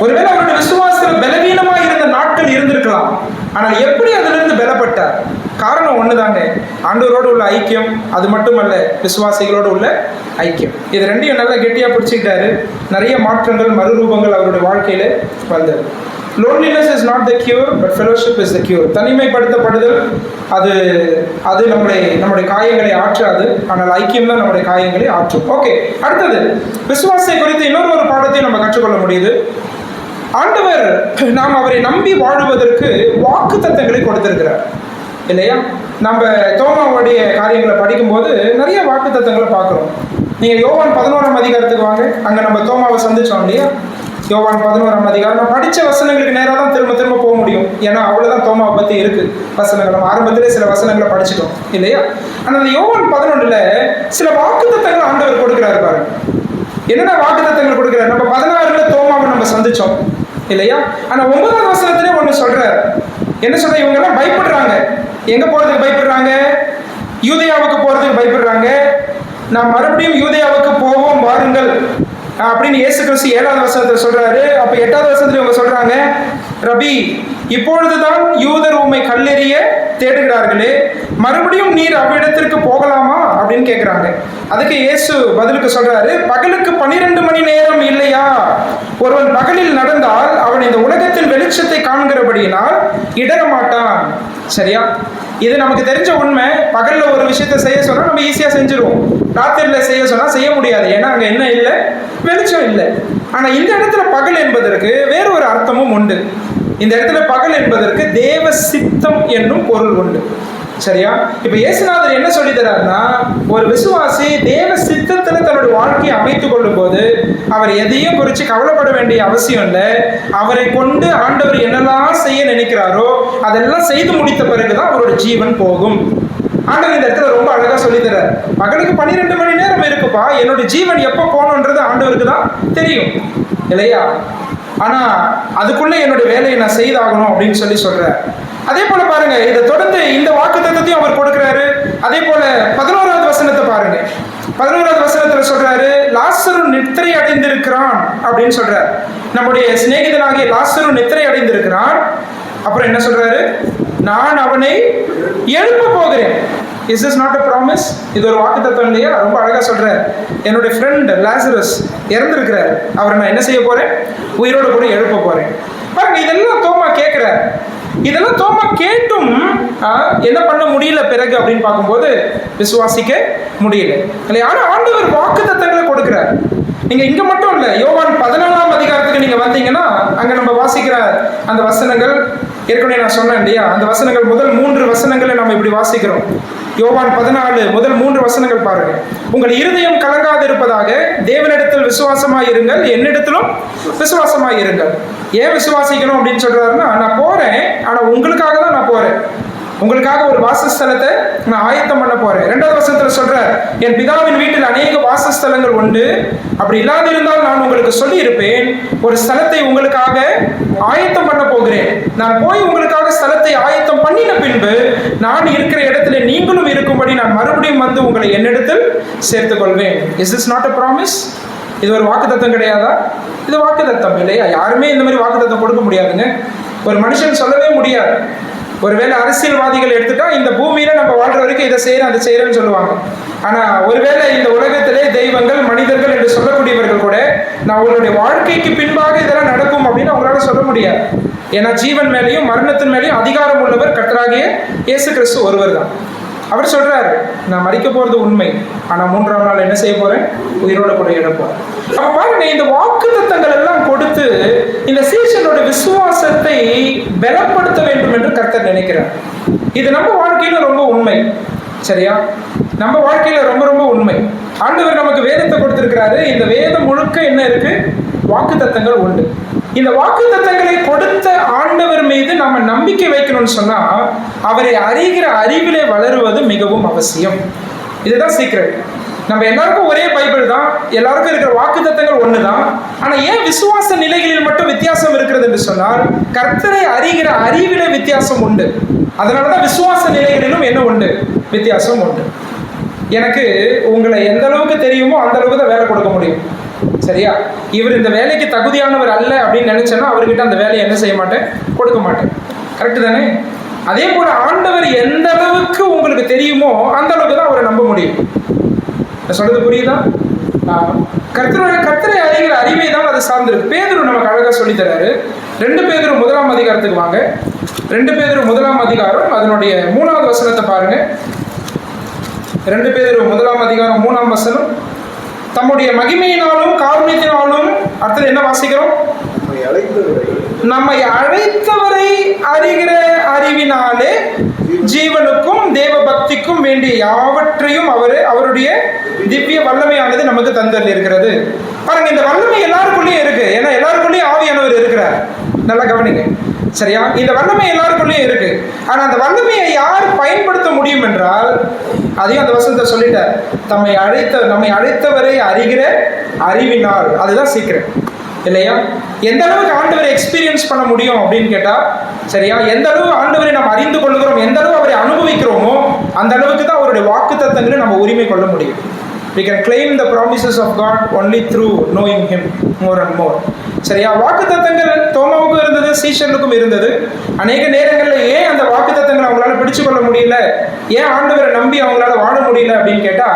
A: ஒருவேளை அவருடைய விசுவாசத்தில் பலவீனமா இருந்த நாட்கள் இருந்திருக்கலாம், ஆனால் எப்படி அதிலிருந்து பலப்பட்டார்? காரணம் ஒண்ணுதாங்க, ஆண்டவரோடு உள்ள ஐக்கியம். அது மட்டுமல்ல, விசுவாசிகளோடு உள்ள ஐக்கியம். இது ரெண்டையும் நல்லா கெட்டியா பிடிச்சிக்கிட்டாரு. நிறைய மாற்றங்கள், மறுரூபங்கள் அவருடைய வாழ்க்கையில வந்தது. Loneliness is not the cure, but fellowship is the cure. தனிமைப்படுத்தப்படுதல் அது நம்முடைய காயங்களை ஆற்றாது, ஆனால் ஐக்கியம் தான் நம்முடைய காயங்களை ஆற்றும். ஓகே, அடுத்தது விசுவாசத்தை குறித்து இன்னொரு பாடத்தையும் நம்ம கற்றுக்கொள்ள முடியுது. ஆண்டவர் நாம் அவரை நம்பி வாழுவதற்கு வாக்குத்தத்தங்களை கொடுத்திருக்கிறார் இல்லையா? நம்ம தோமாவுடைய காரியங்களை படிக்கும்போது நிறைய வாக்குத்தத்தங்களை பார்க்குறோம். நீங்கள் யோவான் 11ஆம் அதிகாரத்துக்கு வாங்க. அங்கே நம்ம தோமாவை சந்திச்சோம் இல்லையா? யோவான் 11ஆம் அதிகாரம். நான் படித்த வசனங்களுக்கு நேராக தான் திரும்ப போக முடியும், ஏன்னா அவ்வளோதான் தோமாவை பற்றி இருக்கு வசனங்கள். நம்ம ஆரம்பத்திலே சில வசனங்களை படிச்சிட்டோம் இல்லையா? ஆனால் அந்த யோவான் 11ல் சில வாக்குத்தத்தங்கள் ஆண்டவர் கொடுக்கிறாரு பாருங்க. என்னென்ன வாக்குத்தத்தங்கள் கொடுக்கிறார்? நம்ம 16ல் தோமாவை நம்ம சந்திச்சோம் இல்லையா? ஆனால் 9ஆவது வசனத்திலே ஒன்று சொல்றாரு. என்ன சொல்ற? இவங்க எல்லாம் பயப்படுறாங்க. எங்க போறதுக்கு பயப்படுறாங்க? யூதேயாவுக்கு போறதுக்கு பயப்படுறாங்க. நான் மறுபடியும் யூதேயாவுக்கு போவோம் வாருங்கள் அப்படின்னு இயேசு கிறிஸ்து 7வது வசனத்தில் சொல்றாரு. அப்ப 8வது வசனத்துல இவங்க சொல்றாங்க, ரபி, இப்பொழுதுதான் யூதர் உம்மை கல்லெறிய தேடுகிறார்களே, மறுபடியும் நீர் அவ்விடத்திற்கு போகலாமா அப்படின்னு கேட்கிறாங்க. அதுக்கு இயேசு பதிலுக்கு சொல்றாரு, பகலுக்கு 12 மணி நேரம் இல்லையா? ஒருவன் பகலில் நடந்தால் அவன் இந்த உலகத்தின் வெளிச்சத்தை காண்கிறபடியினால் இடர மாட்டான். சரியா? இது நமக்கு தெரிஞ்ச உண்மை. பகல்ல ஒரு விஷயத்தை செய்ய சொன்னா நம்ம ஈஸியா செஞ்சிருவோம். ராத்திரில செய்ய சொன்னா செய்ய முடியாது, ஏன்னா அங்க என்ன இல்லை? வெளிச்சம் இல்லை. ஆனா இந்த இடத்துல பகல் என்பதற்கு வேறு ஒரு அர்த்தமும் உண்டு. இந்த இடத்துல பகல் என்பதற்கு தேவ சித்தம் என்னும் பொருள் உண்டு. சரியா? இப்ப இயேசுநாதர் என்ன சொல்லி தராருன்னா, ஒரு விசுவாசி தேவ சித்தத்துல தன்னுடைய வாழ்க்கையை அமைத்துக் கொள்ளும் போது அவர் எதையும் குறித்து கவலைப்பட வேண்டிய அவசியம் இல்லை. அவரை கொண்டு ஆண்டவர் என்னெல்லாம் செய்ய நினைக்கிறாரோ அதெல்லாம் செய்து முடித்த பிறகுதான் அவரோட ஜீவன் போகும். ஆண்டவர் இந்த இடத்துல ரொம்ப அழகா சொல்லி தர்றாரு. பகலுக்கு 12 மணி நேரம் இருக்குப்பா, என்னோட ஜீவன் எப்போ போகணுன்றது ஆண்டவருக்கு தான் தெரியும் இல்லையா? ஆனா அதுக்குள்ள என்னுடைய வேலையை நான் செய்தாகணும் அப்படின்னு சொல்றார். அதே போல பாருங்க, இதை தொடர்ந்து இந்த வாக்குத்தத்தத்தையும் அவர் கொடுக்கிறாரு. அதே போல 11வது வசனத்தை பாருங்க. 11வது வசனத்துல சொல்றாரு, லாசரு நித்திரை அடைந்திருக்கிறான் அப்படின்னு சொல்றாரு. நம்முடைய சிநேகிதனாகிய லாசரு நித்திரை அடைந்திருக்கிறான். அப்புறம் என்ன சொல்றாரு? நான் அவனை எழுப்ப போகிறேன். Is this not a promise? இது ஒரு வாக்குத்தத்தம் இல்லையா? ரொம்ப அழகா சொல்றாரு. என்னுடைய ஃப்ரெண்ட் லாசரஸ் இறந்திருக்கிறார், அவரை நான் என்ன செய்ய போறேன்? உயிரோடு கூட எழுப்ப போறேன். பாருங்க, இதெல்லாம் தோமா கேட்கிறார். இதெல்லாம் தோமா கேட்டும் என்ன பண்ண முடியல பிறகு அப்படின்னு பார்க்கும்போது விசுவாசிக்க முடியல இல்லையா? ஆனா ஆண்டவர் வாக்குத்தத்தங்களை கொடுக்கிறார். நீங்க இங்க மட்டும் இல்ல, யோவான் 14ஆம் அதிகாரத்துக்கு நீங்க வந்தீங்கன்னா அங்க நம்ம வாசிக்கிற அந்த வசனங்கள் ஏற்கனவே நான் சொன்னேன் இல்லையா? அந்த வசனங்கள் முதல் 3 வசனங்களை நம்ம இப்படி வாசிக்கிறோம். யோவான் 14 முதல் 3 வசனங்கள் பாருங்க. உங்கள் இருதயம் கலங்காது இருப்பதாக தேவனிடத்தில் விசுவாசமாயிருங்கள், என்னிடத்திலும் விசுவாசமாயிருங்கள். ஏன் விசுவாசிக்கணும் அப்படின்னு சொல்றாருன்னா, நான் போறேன், ஆனா உங்களுக்காக தான் நான் போறேன். உங்களுக்காக ஒரு வாசஸ்தலத்தை நான் ஆயத்தம் பண்ண போறேன். 2வது வசனத்துல சொல்றார், என் பிதாவின் வீட்டில் அநேக வாசஸ்தலங்கள் உண்டு, அப்படி இல்லாதிருந்தால் நான் உங்களுக்கு சொல்லி இருப்பேன். ஒரு ஸ்தலத்தை உங்களுக்காக ஆயத்தம் பண்ண போகிறேன். நான் போய் உங்களுக்காக ஸ்தலத்தை ஆயத்தம் பண்ணின பின்பு நான் இருக்கிற இடத்துல நீங்களும் இருக்கும்படி நான் மறுபடியும் வந்து உங்களை என்னிடத்தில் சேர்த்துக் கொள்வேன். Is this not a promise? இது ஒரு வாக்குத்தத்தம் கிடையாதா? இது வாக்குத்தத்தம் இல்லையா? யாருமே இந்த மாதிரி வாக்குத்தத்தம் கொடுக்க முடியாதுங்க. ஒரு மனுஷன் சொல்லவே முடியாது. ஒருவேளை அரசியல்வாதிகள் எடுத்துட்டா இந்த பூமியில நம்ம வாழ்ற வரைக்கும் இதை செய்யறேன் அதை செய்யறேன்னு சொல்லுவாங்க. ஆனா ஒருவேளை இந்த உலகத்திலே தெய்வங்கள் மனிதர்கள் என்று சொல்லக்கூடியவர்கள் கூட நான் உங்களுடைய வாழ்க்கைக்கு பின்பாக இதெல்லாம் நடக்கும் அப்படின்னு அவங்களால சொல்ல முடியாது. ஏன்னா ஜீவன் மேலேயும் மரணத்தின் மேலேயும் அதிகாரம் உள்ளவர் கர்த்தராகிய இயேசு கிறிஸ்து ஒருவர் தான். அவர் சொல்றாரு, நான் மரிக்க போறது உண்மை, ஆனா 3ஆம் நாள் என்ன செய்ய போறேன்? உயிரோட கூட எடுப்போம். அப்ப பாருங்க, இந்த வாக்குத்தத்தங்கள் எல்லாம் கொடுத்து இந்த சீஷனோட விசுவாசத்தை பலப்படுத்த வேண்டும் என்று கர்த்தர் நினைக்கிறார். இது நம்ம வாழ்க்கையில ரொம்ப உண்மை. சரியா? நம்ம வாழ்க்கையில ரொம்ப ரொம்ப உண்மை. ஆண்டவர் நமக்கு வேதத்தை கொடுத்திருக்கிறாரு. இந்த வேதம் முழுக்க என்ன இருக்கு? வாக்குத்தத்தங்கள் உண்டு. இந்த வாக்குத்தத்தங்களை கொடுத்த ஆண்டவர் மீது நம்ம நம்பிக்கை வைக்கணும்னு சொன்னா அவரை அறிகிற அறிவிலே வளருவது மிகவும் அவசியம். இதுதான் சீக்ரெட். நம்ம எல்லாருக்கும் ஒரே பைபிள் தான், எல்லாருக்கும் இருக்கிற வாக்குத்தத்தங்கள் ஒண்ணுதான். ஆனா ஏன் விசுவாச நிலைகளில் மட்டும் வித்தியாசம் இருக்கிறது என்று சொன்னால் கர்த்தரை அறிகிற அறிவிலே வித்தியாசம் உண்டு. அதனாலதான் விசுவாச நிலைகளிலும் என்ன உண்டு? வித்தியாசம் உண்டு. எனக்கு உங்களை எந்த அளவுக்கு தெரியுமோ அந்த அளவுக்கு தான் வேலை கொடுக்க முடியும். சரியா? இவர் இந்த வேலைக்கு தகுதியானவர் அல்ல அப்படின்னு நினைச்சேன்னா அவர்கிட்ட அந்த வேலையை என்ன செய்ய மாட்டேன்? கொடுக்க மாட்டேன். கரெக்டு தானே? அதே போல ஆண்டவர் எந்த அளவுக்கு உங்களுக்கு தெரியுமோ அந்த அளவுக்கு தான் அவரை நம்ப முடியும். நான் சொல்றது புரியுதா? கர்த்தரை அறிகிற அறிவை தான் அது சார்ந்திருக்கு. பேதுரு நமக்கு அழகா சொல்லி தராரு. 2 பேதுரு 1ஆம் அதிகாரத்துக்கு வாங்க. 2 பேதுரு 1ஆம் அதிகாரம் அதனுடைய 3வது வசனத்தை பாருங்க. 2 பேதுரு 1ஆம் அதிகாரம் 3ஆம் வசனம். தம்முடைய மகிமையினாலும் காருண்யத்தினாலும் அடுத்தது என்ன வாசிக்கிறோம்? நம்மை அழைத்தவரை அறிகிற அறிவினாலே ஜீவனுக்கும் தேவ பக்திக்கும் வேண்டிய யாவற்றையும் அவருடைய திவ்ய வல்லமையானது நமக்கு தந்தல் இருக்கிறது. பாருங்க, இந்த வல்லமை எல்லாருக்குள்ளேயும் இருக்கு. ஏன்னா எல்லாருக்குள்ளேயும் ஆவியானவர் இருக்கிறார். நல்லா கவனிங்க. சரியா? இந்த வல்லமை எல்லாருக்குள்ளேயும் இருக்கு. ஆனா அந்த வல்லமையை யார் பயன்படுத்த முடியும் என்றால் அதையும் அந்த வசனத்தை சொல்லிட்டார். நம்மை அழைத்தவரை அறிகிற அறிவினால். அதுதான் சீக்கிரம் இல்லையா? எந்த அளவுக்கு ஆண்டவரை எக்ஸ்பீரியன்ஸ் பண்ண முடியும் அப்படின்னு கேட்டா, சரியா, எந்த அளவு ஆண்டவரை நாம் அறிந்து கொள்கிறோம், எந்த அளவு அவரை அனுபவிக்கிறோமோ அந்த அளவுக்கு தான் அவருடைய வாக்குத்தத்தங்களை நம்ம உரிமை கொள்ள முடியும். We can claim the promises of God only through knowing Him more and more. சரியா? வாக்குத்தத்தங்கள் தோமாவுக்கும் இருந்தது, சீஷனுக்கும் இருந்தது. அநேக நேரங்களில் ஏன் அந்த வாக்குத்தத்தங்களை அவங்களால பிடிச்சு கொள்ள முடியல, ஏன் ஆண்டவரை நம்பி அவங்களால வாழ முடியல அப்படின்னு கேட்டா,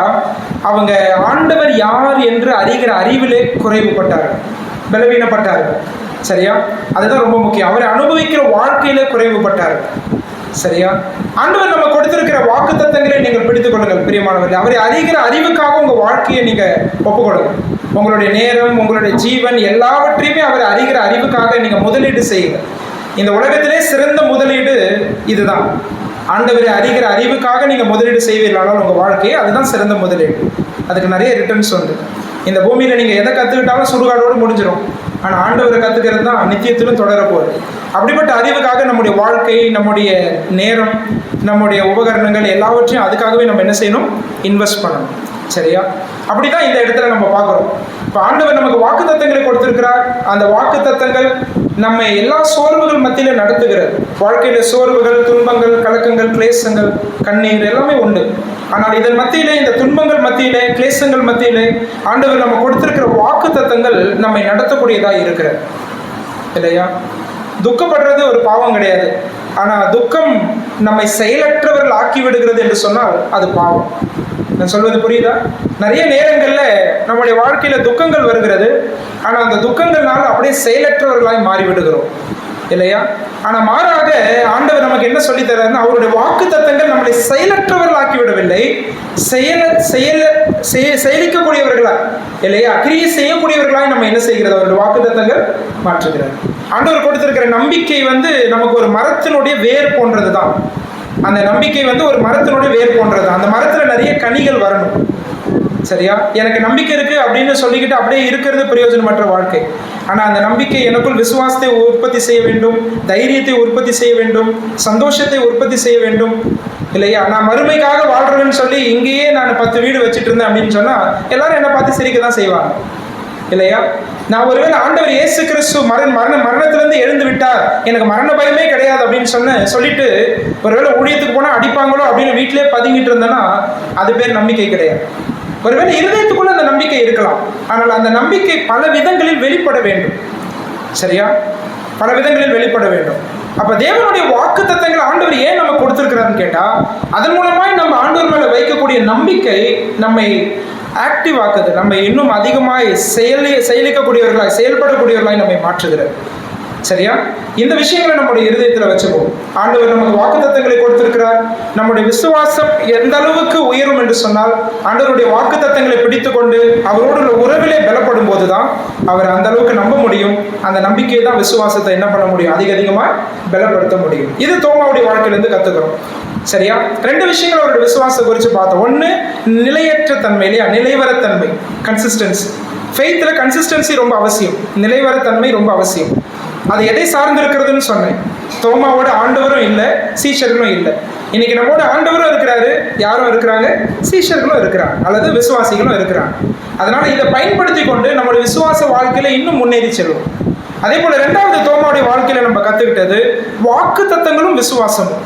A: அவங்க ஆண்டவர் யார் என்று அறிகிற அறிவிலே குறைவுபட்டார்கள், பலவீனப்பட்டார்கள். சரியா? அதுதான் ரொம்ப முக்கியம். அவரை அனுபவிக்கிற வாழ்க்கையிலே குறைவுபட்டார்கள். சரியா? ஆண்டவர் நம்ம கொடுத்திருக்கிற வாக்குத்தத்தங்களை நீங்கள் பிடித்துக் கொள்ளுங்கள் பிரியமானவர்களே. அவரை அறிகிற அறிவுக்காக உங்க வாழ்க்கையை நீங்க ஒப்புக்கொடுங்க. உங்களுடைய நேரம், உங்களுடைய ஜீவன் எல்லாவற்றையுமே அவரை அறிகிற அறிவுக்காக நீங்க முதலீடு செய்யுங்க. இந்த உலகத்திலே சிறந்த முதலீடு இதுதான். ஆண்டவரை அறிகிற அறிவுக்காக நீங்க முதலீடு செய்வீர்களானால் உங்க வாழ்க்கையை, அதுதான் சிறந்த முதலீடு. அதுக்கு நிறைய ரிட்டர்ன்ஸ் உண்டு. இந்த பூமியில நீங்க எதை கத்துக்கிட்டாலும் சுடுகாடோடு முடிஞ்சிடும். ஆனா ஆண்டவரை கத்துக்கிறது தான் நித்தியத்திலும் தொடர போகுது. அப்படிப்பட்ட அறிவுக்காக நம்முடைய வாழ்க்கை, நம்முடைய நேரம், நம்முடைய உபகரணங்கள் எல்லாவற்றையும் அதுக்காகவே நம்ம என்ன செய்யணும்? இன்வெஸ்ட் பண்ணணும். சரியா? அப்படிதான் இந்த இடத்துல நம்ம பார்க்குறோம். இப்போ ஆண்டவர் நமக்கு வாக்குத்தத்தங்களை கொடுத்திருக்கிறார். அந்த வாக்குத்தத்தங்கள் நம்ம எல்லா சோர்வுகள் மத்தியில நடத்துகிறது. வாழ்க்கையில சோர்வுகள், துன்பங்கள், கலக்கங்கள், கிளேசங்கள், கண்ணீர் எல்லாமே உண்டு. ஆனால் இதன் மத்தியிலே, இந்த துன்பங்கள் மத்தியிலே, கிளேசங்கள் மத்தியிலே ஆண்டவர் நம்ம கொடுத்திருக்கிற வாக்குத்தத்தங்கள் நம்மை நடத்தக்கூடியதாக இருக்கிறது இல்லையா? துக்கப்படுறது ஒரு பாவம் கிடையாது. ஆனால் துக்கம் நம்மை செயலற்றவர்கள் ஆக்கி விடுகிறது என்று சொன்னால் அது பாவம். நான் சொல்வது புரியுதா? நிறைய நேரங்களில் நம்முடைய வாழ்க்கையில துக்கங்கள் வருகிறது. ஆனால் அந்த துக்கங்கள்னால அப்படியே செயலற்றவர்களாய் மாறிவிடுகிறோம் இல்லையா? ஆனால் மாறாக ஆண்டவர் நமக்கு என்ன சொல்லி தர்றாருன்னா, அவருடைய வாக்குத்தத்தங்கள் நம்மளை செயலற்றவர்கள் ஆக்கி விடவில்லை, செயலிக்கக்கூடியவர்களா இல்லையா, கிரியை செய்யக்கூடியவர்களாய் நம்ம என்ன செய்கிறது? அவருடைய வாக்குத்தத்தங்கள் மாற்றுகிறார். ஆண்டவர் கொடுத்திருக்கிற நம்பிக்கை நமக்கு ஒரு மரத்தினுடைய வேர் போன்றது தான். அந்த நம்பிக்கை ஒரு மரத்தினுடைய வேர் போன்றது. அந்த மரத்துல நிறைய கனிகள் வரணும். சரியா? எனக்கு நம்பிக்கை இருக்கு அப்படின்னு சொல்லிக்கிட்டு அப்படியே இருக்கிறது பிரயோஜனமற்ற வாழ்க்கை. ஆனா அந்த நம்பிக்கை எனக்குள் விசுவாசத்தை உற்பத்தி செய்ய வேண்டும், தைரியத்தை உற்பத்தி செய்ய வேண்டும், சந்தோஷத்தை உற்பத்தி செய்ய வேண்டும் இல்லையா? நான் மறுமைக்காக வாழ்றேன்னு சொல்லி இங்கேயே நான் 10 வீடு வச்சுட்டு இருந்தேன் அப்படின்னு சொன்னா எல்லாரும் என்னை பார்த்து சிரிக்க தான் செய்வாங்க இல்லையா? நான் ஒருவேளை ஆண்டவர் இயேசு கிறிஸ்து மரணத்திலிருந்து எழுந்து விட்டார், எனக்கு மரண பயமே கிடையாது அப்படின்னு சொல்லிட்டு ஒருவேளை ஊழியத்துக்கு போனா அடிப்பாங்களோ அப்படின்னு வீட்டிலே பதுங்கிட்டு இருந்தேன்னா அது பேர் நம்பிக்கை கிடையாது. ஒருவேளை இருதயத்துக்குள்ள அந்த நம்பிக்கை இருக்கலாம், ஆனால் அந்த நம்பிக்கை பல விதங்களில் வெளிப்பட வேண்டும். சரியா? பல விதங்களில் வெளிப்பட வேண்டும். அப்ப தேவனுடைய வாக்கு தத்தங்களை ஆண்டவர் ஏன் நம்ம கொடுத்திருக்கிறாருன்னு கேட்டா, அதன் மூலமாய் நம்ம ஆண்டவர் மேல வைக்கக்கூடிய நம்பிக்கை நம்மை ஆக்டிவ் ஆக்குது, நம்ம இன்னும் அதிகமாய் செயலிக்கக்கூடியவர்களாய் செயல்படக்கூடியவர்களாய் நம்மை மாற்றுகிறது. சரியா? இந்த விஷயங்களை நம்முடைய இருதயத்தில் வச்சுப்போம். ஆண்டவர் நமக்கு வாக்குத்தத்தங்களை கொடுத்திருக்கிறார். நம்முடைய விசுவாசம் எந்த அளவுக்கு உயரும் என்று சொன்னால், ஆண்டவருடைய வாக்குத்தத்தங்களை பிடித்துக்கொண்டு அவரோடு உள்ள உறவிலே பலப்படும் போதுதான் அவர் அந்த அளவுக்கு நம்ப முடியும். அந்த நம்பிக்கையை தான் விசுவாசத்தை என்ன பண்ண முடியும், அதிகமாக பலப்படுத்த முடியும். இது தோமாவுடைய வாழ்க்கையிலிருந்து கத்துக்கிறோம். சரியா? ரெண்டு விஷயங்கள் அவருடைய விசுவாசம் குறித்து பார்த்தோம். ஒன்று, நிலையற்ற தன்மை, இல்லையா? நிலைவரத்தன்மை, கன்சிஸ்டன்சி. ஃபெய்த்ல கன்சிஸ்டன்சி ரொம்ப அவசியம், நிலைவரத்தன்மை ரொம்ப அவசியம். அது எதை சார்ந்திருக்கிறதுன்னு சொன்னேன். தோமாவோட ஆண்டவரும் இல்லை, சீஷர்களும் இல்லை. இன்னைக்கு நம்மோட ஆண்டவரும் இருக்கிறாரு, யாரும் இருக்கிறாங்க, சீஷர்களும் இருக்கிறாங்க, அல்லது விசுவாசிகளும் இருக்கிறாங்க. அதனால இதை பயன்படுத்தி கொண்டு நம்முடைய விசுவாச வாழ்க்கையில இன்னும் முன்னேறி செல்வோம். அதே போல ரெண்டாவது தோமாவுடைய வாழ்க்கையில நம்ம கத்துக்கிட்டது வாக்கு தத்தங்களும் விசுவாசமும்.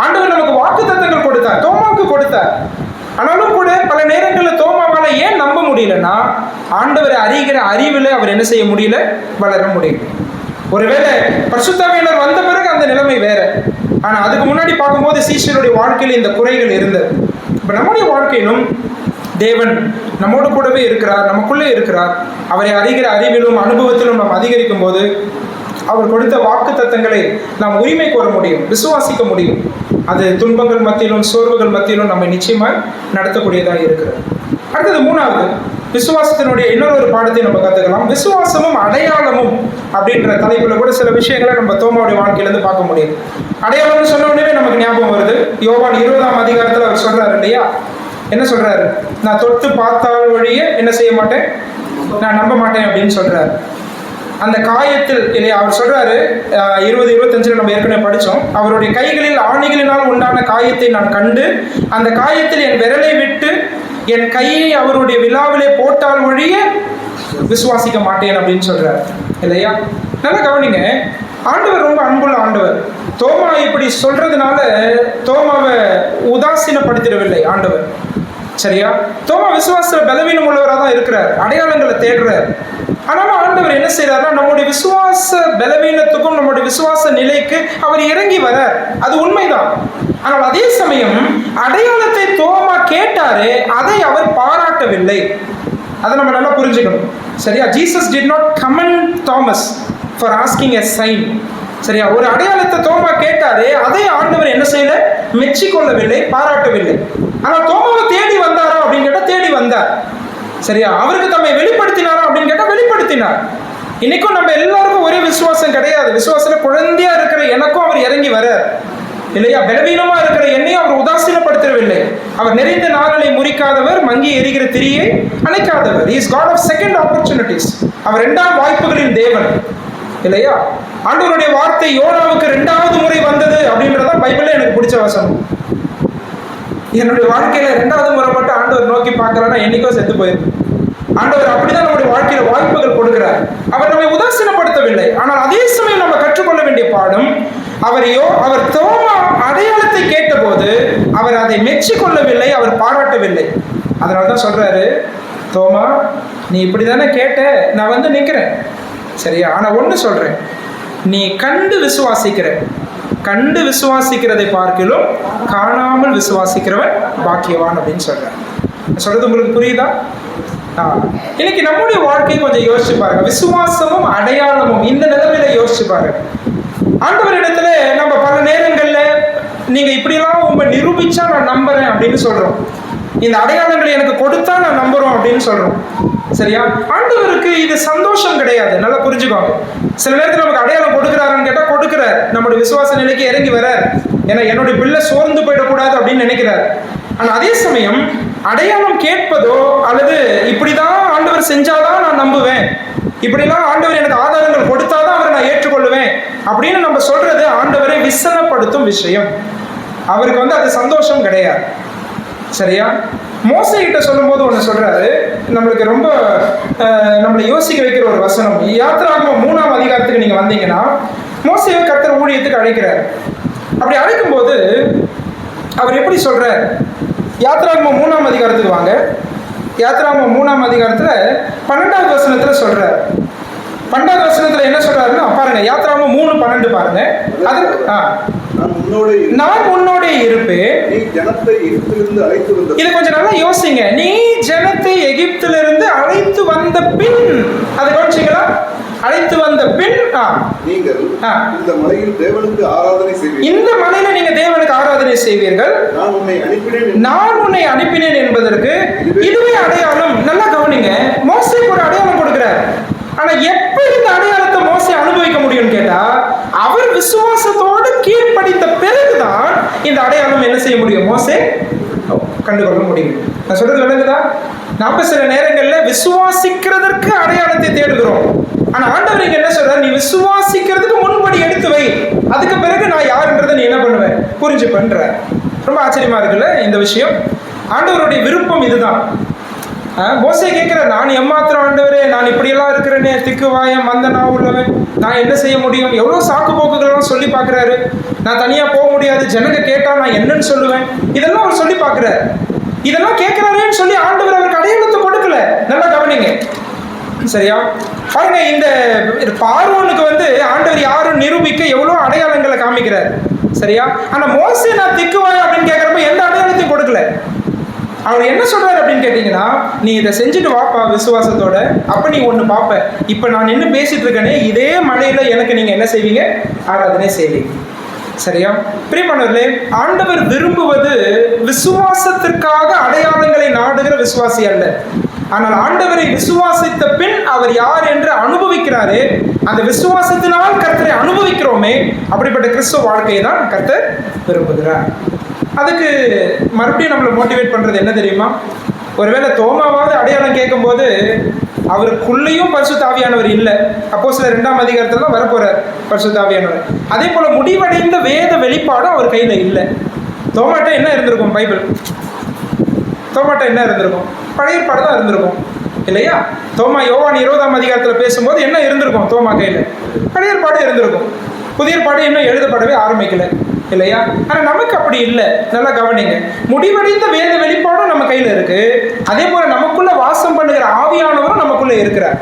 A: ஆண்டவர் நமக்கு வாக்கு தத்தங்கள் கொடுத்தார், தோமாவுக்கு கொடுத்தார். ஆனாலும் கூட பல நேரங்களில் தோமாவால ஏன் நம்ப முடியலன்னா, ஆண்டவரை அறிகிற அறிவில் அவர் என்ன செய்ய முடியல, வளர முடியல. ஒருவேளை பரிசுத்தாவியானவர் வந்த பிறகு அந்த நிலைமை வேற. ஆனா அதுக்கு முன்னாடி பார்க்கும்போது சீஷருடைய வாழ்க்கையில் இந்த குறைகள் இருந்தது. இப்ப நம்முடைய வாழ்க்கையிலும் தேவன் நம்மோடு கூடவே இருக்கிறார், நமக்குள்ளே இருக்கிறார். அவரை அறிகிற அறிவிலும் அனுபவத்திலும் நாம் அதிகரிக்கும் போது அவர் கொடுத்த வாக்கு தத்தங்களை நாம் உரிமை கோர முடியும், விசுவாசிக்க முடியும். அது துன்பங்கள் மத்தியிலும் சோர்வுகள் மத்தியிலும் நம்மை நிச்சயமாய் நடத்தக்கூடியதாக இருக்கிறது. அடுத்தது மூணாவது, விசுவாசத்தினுடைய இன்னொரு பாடத்தை நம்ம கற்றுக்கலாம். விசுவாசமும் அடையாளமும் அப்படின்ற தலைப்புல கூட சில விஷயங்களை நம்ம தோமாவுடைய வாழ்க்கையிலேருந்து பார்க்க முடியும். அடையாளம்னு சொன்ன உடனே நமக்கு ஞாபகம் வருது, யோவான் 20ஆம் அதிகாரத்தில் அவர் சொல்றாரு இல்லையா? என்ன சொல்றாரு? நான் தொட்டு பார்த்தால் வழியே என்ன செய்ய மாட்டேன், நான் நம்ப மாட்டேன் அப்படின்னு சொல்றாரு. அந்த காயத்தில் இல்லையா அவர் சொல்றாரு, 20-25 நம்ம ஏற்கனவே படித்தோம். அவருடைய கைகளில் ஆணிகளினால் உண்டான காயத்தை நான் கண்டு, அந்த காயத்தில் என் விரலை விட்டு என் கையை அவருடைய விழாவிலே போட்டால் ஒழிய விசுவாசிக்க மாட்டேன் அப்படின்னு சொல்றாரு இல்லையா? நல்லா கவனிங்க, ஆண்டவர் ரொம்ப அன்புள்ள ஆண்டவர். தோமா இப்படி சொல்றதுனால தோமாவை உதாசீனப்படுத்திடவில்லை ஆண்டவர். சரியா? தோமா விசுவாசத்துல பலவீனம் உள்ளவராக தான் இருக்கிறார், அடையாளங்களை தேடுறார். ஆனாலும் ஆண்டவர் என்ன செய்யறாருன்னா, நம்முடைய விசுவாச பலவீனத்துக்கும் நம்முடைய விசுவாச நிலைக்கு அவர் இறங்கி வர, அது உண்மைதான். ஆனால் அதே சமயம் அடையாளத்தை தோமா கேட்டாரு, அதை அவர் பாராட்டவில்லை. அதை நம்ம நல்லா புரிஞ்சுக்கணும். சரியா? Jesus did not commend Thomas for asking a sign. சரியா? ஒரு அடையாளத்தை தோமா கேட்டாரு, அதை ஆண்டவர் என்ன செய்யல, மெச்சிக்கொள்ளவில்லை, பாராட்டவில்லை. ஆனால் தோமாவை தேடி வந்தாரா அப்படின்னு கேட்டா தேடி வந்தார். சரியா? அவருக்கு தம்மை வெளிப்படுத்தினாரா அப்படின்னு கேட்டா வெளிப்படுத்தினார். இன்னைக்கும் நம்ம எல்லாருக்கும் ஒரே விசுவாசம் கிடையாது. விசுவாசத்துல குழந்தையா இருக்கிற எனக்கும் அவர் இறங்கி வர இல்லையா? பலவீனமா இருக்கிற என்னையும் அவர் உதாசீனப்படுத்தவில்லை. அவர் நிறைந்த நாளை முறிக்காதவர், மங்கி எரிகிற திரியை அணைக்காதவர். He is God of second opportunities. அவர் இரண்டாம் வாய்ப்புகளின் தேவன் இல்லையா? ஆண்டவருடைய வார்த்தை யோனாவுக்கு 2வது முறை வந்தது அப்படின்றதான் பைபிள்ல எனக்கு பிடிச்ச வசனம். என்னுடைய வாழ்க்கையில 2வது முறை மட்டும் ஆண்டவர் நோக்கி பார்க்கலன்னா என்னைக்கோ செத்து போயிருக்கு. ஆண்டவர் அப்படிதான் நம்முடைய வாழ்க்கையில வாய்ப்புகள் கொடுக்கிறார். அவர் நம்மை உதாசீனப்படுத்தவில்லை. ஆனால் அதே சமயம் நம்ம கற்றுக்கொள்ள வேண்டிய பாடம், அவர் தோமா அடையாளத்தை கேட்ட போது அவர் அதை மெச்சிக்கொள்ளவில்லை, அவர் பாராட்டவில்லை. அதனால்தான் சொல்றாரு, தோமா நீ இப்படிதானே கேட்ட, நான் வந்து நிற்கிறேன். சரியா? ஆனா ஒண்ணு சொல்றேன், நீ கண்டு விசுவாசிக்கிறதை பார்க்கிலும் காணாமல் விசுவாசிக்கிறவன் பாக்கியவான் அப்படின்னு சொல்றேன். சொல்றது உங்களுக்கு புரியுதா? இன்னைக்கு நம்முடைய வாழ்க்கையை கொஞ்சம் யோசிச்சு பாருங்க. விசுவாசமும் அடையாளமும் இந்த நிலைமையில யோசிச்சு பாருங்க. ஆண்டவரிடத்துல நம்ம பல நேரங்கள்ல நீங்க இப்படிலாம் உங்க நிரூபிச்சா நான் நம்புறேன் அப்படின்னு சொல்றோம். இந்த அடையாளங்களை எனக்கு கொடுத்தா நான் நம்புறோம் அப்படின்னு சொல்றோம். சரியா? ஆண்டவருக்கு இது சந்தோஷம் கிடையாது. நல்லா புரிஞ்சுக்கோங்க. சில நேரத்தில் நமக்கு அடையாளம் கொடுக்குறாருன்னு கேட்டா கொடுக்குறார், நம்முடைய விசுவாச நிலைக்கு இறங்கி வரார். ஏன்னா என்னுடைய பிள்ளை சோர்ந்து போயிடக்கூடாது அப்படின்னு நினைக்கிறார். ஆனா அதே சமயம் அடையாளம் கேட்பதோ அல்லது இப்படிதான் ஆண்டவர் செஞ்சாதான் நான் நம்புவேன், இப்படிலாம் ஆண்டவர் எனக்கு ஆதாரங்கள் கொடுத்தாதான் அவரை நான் ஏற்றுக்கொள்ளுவேன் அப்படின்னு நம்ம சொல்றது ஆண்டவரை விசனப்படுத்தும் விஷயம். அவருக்கு வந்து அது சந்தோஷம் கிடையாது. சரியா? மோசே கிட்ட சொல்லும் போது ஒன்று சொல்றாரு, நம்மளுக்கு ரொம்ப நம்மளை யோசிக்க வைக்கிற ஒரு வசனம். யாத்திராகமம் 3ஆம் அதிகாரத்துக்கு நீங்க வந்தீங்கன்னா, மோசேவை கர்த்தர் ஊழியத்துக்கு அழைக்கிறார். அப்படி அழைக்கும் போது அவர் எப்படி சொல்றார்? யாத்திராகமம் 3ஆம் அதிகாரத்துக்கு வாங்க. யாத்திராகமம் 3ஆம் அதிகாரத்துல 12வது வசனத்துல சொல்றார். 12வது வசனத்துல என்ன சொல்றாருன்னா பாருங்க, யாத்திராகமம் 3:12 பாருங்க. அதுக்கு நான் உன்னோட இருப்பேன்.
B: நீ ஜனத்தை எகிப்திலிருந்து அழைத்து வந்த.
A: இது கொஞ்சம் நல்லா யோசிங்க. நீ ஜனத்தை எகிப்திலிருந்து அழைத்து வந்த பின், அதை கவனிச்சீங்களா? அழைத்து வந்த பின்
B: நீங்கள் இந்த மலையில் தேவனுக்கு ஆராதனை செய்வீர்கள்.
A: இந்த மலையில நீங்க தேவனுக்கு ஆராதனை செய்வீர்கள். நான் உன்னை அனுப்பினேன் என்பதற்கு இதுவே அடையாளம். நல்லா கவனிங்க, மோசேக்கு ஒரு அடையாளம் கொடுக்கிறார். ஆனா எப்ப இந்த அடையாளத்தை மோசே அனுபவிக்க முடியும்னு கேட்டா, அவர் விசுவாசத்தோடு கீழ்ப்படித்த பிறகுதான் இந்த அடையாளம் என்ன செய்ய முடியும், மோசே கண்டுகொள்ள முடியும். நான் சொல்றது விளங்குதா? நாம சில நேரங்கள்ல விசுவாசிக்கிறதற்கு அடையாளத்தை தேடுகிறோம். ஆனா ஆண்டவர் இங்க என்ன சொல்றாரு, நீ விசுவாசிக்கிறதுக்கு முன்படி எடுத்து வை, அதுக்கு பிறகு நான் யாருன்றதை நீ என்ன பண்ணுவேன், புரிஞ்சு பண்ற. ரொம்ப ஆச்சரியமா இருக்குல்ல இந்த விஷயம். ஆண்டவருடைய விருப்பம் இதுதான். மோசே கேட்கிற, நான் எம்மாத்திரம் ஆண்டவரே, நான் இப்படியெல்லாம் இருக்கிறேனே, திக்குவாயம் மந்தனா உள்ளவன், நான் என்ன செய்ய முடியும்? எவ்வளோ சாக்கு போக்குகள்லாம் சொல்லி பார்க்குறாரு. நான் தனியாக போக முடியாது, ஜனங்க கேட்டால் நான் என்னன்னு சொல்லுவேன், இதெல்லாம் அவர் சொல்லி பார்க்குறாரு. இதெல்லாம் கேட்குறாருன்னு சொல்லி ஆண்டவர் அவருக்கு அடையாளத்தை கொடுக்கல. நல்லா கவனிங்க, சரியா? பாருங்க, இந்த பார்வோனுக்கு ஆண்டவர் யாரும் நிரூபிக்க எவ்வளோ அடையாளங்களை காமிக்கிறார், சரியா? ஆனால் மோசே நான் திக்குவாயம் அப்படின்னு கேட்குறப்ப எந்த அடையாளத்தையும் கொடுக்கல. அவர் என்ன சொல்றாரு அப்படின்னு கேட்டீங்கன்னா, நீ இதை செஞ்சுட்டு வாப்பா விசுவாசத்தோட, அப்ப நீ ஒண்ணு பாப்ப, இப்ப நான் நின்று பேசிட்டு இருக்கேனே, இதே மலையில எனக்கு நீங்க என்ன செய்வீங்க, ஆராதனை செய்வீங்க. சரியா? பிரியமானவர்களே, ஆண்டவர் விரும்புவது விசுவாசத்திற்காக அடையாளங்களை நாடுகிற விசுவாசி அல்ல. ஆனால் ஆண்டவரை விசுவாசித்த பின் அவர் யார் என்று அனுபவிக்கிறாரே, அந்த விசுவாசத்தினால் கர்த்தரை அனுபவிக்கிறோமே, அப்படிப்பட்ட கிறிஸ்துவ வாழ்க்கையை தான் கர்த்தர் விரும்புகிறார். அதுக்கு மறுபடியும் நம்மளை மோட்டிவேட் பண்ணுறது என்ன தெரியுமா? ஒருவேளை தோமாவாவது அடையாளம் கேட்கும்போது அவருக்குள்ளேயும் பரிசுத்த ஆவியானவர் இல்லை. அப்போஸ்தலர் 2ஆம் அதிகாரத்தில் தான் வரப்போறார் பரிசுத்த ஆவியானவர். அதே போல முடிவடைந்த வேத வெளிப்பாடும் அவர் கையில் இல்லை. தோமாட்ட என்ன இருந்திருக்கும்? பைபிள். தோமாட்ட என்ன இருந்திருக்கும்? பழைய ஏற்பாடு தான் இருந்திருக்கும் இல்லையா? தோமா யோவான் 20ஆம் அதிகாரத்தில் பேசும்போது என்ன இருந்திருக்கும்? தோமா கையில் பழைய ஏற்பாடு இருந்திருக்கும். புதிய ஏற்பாடு இன்னும் எழுதப்படவே ஆரம்பிக்கல இல்லையா? ஆனால் நமக்கு அப்படி இல்லை. நல்லா கவனிங்க, முடிவடைந்த வேத வெளிப்பாடும் நம்ம கையில் இருக்கு. அதே போல நமக்குள்ள வாசம் பண்ணுகிற ஆவியானவரும் நமக்குள்ள இருக்கிறார்.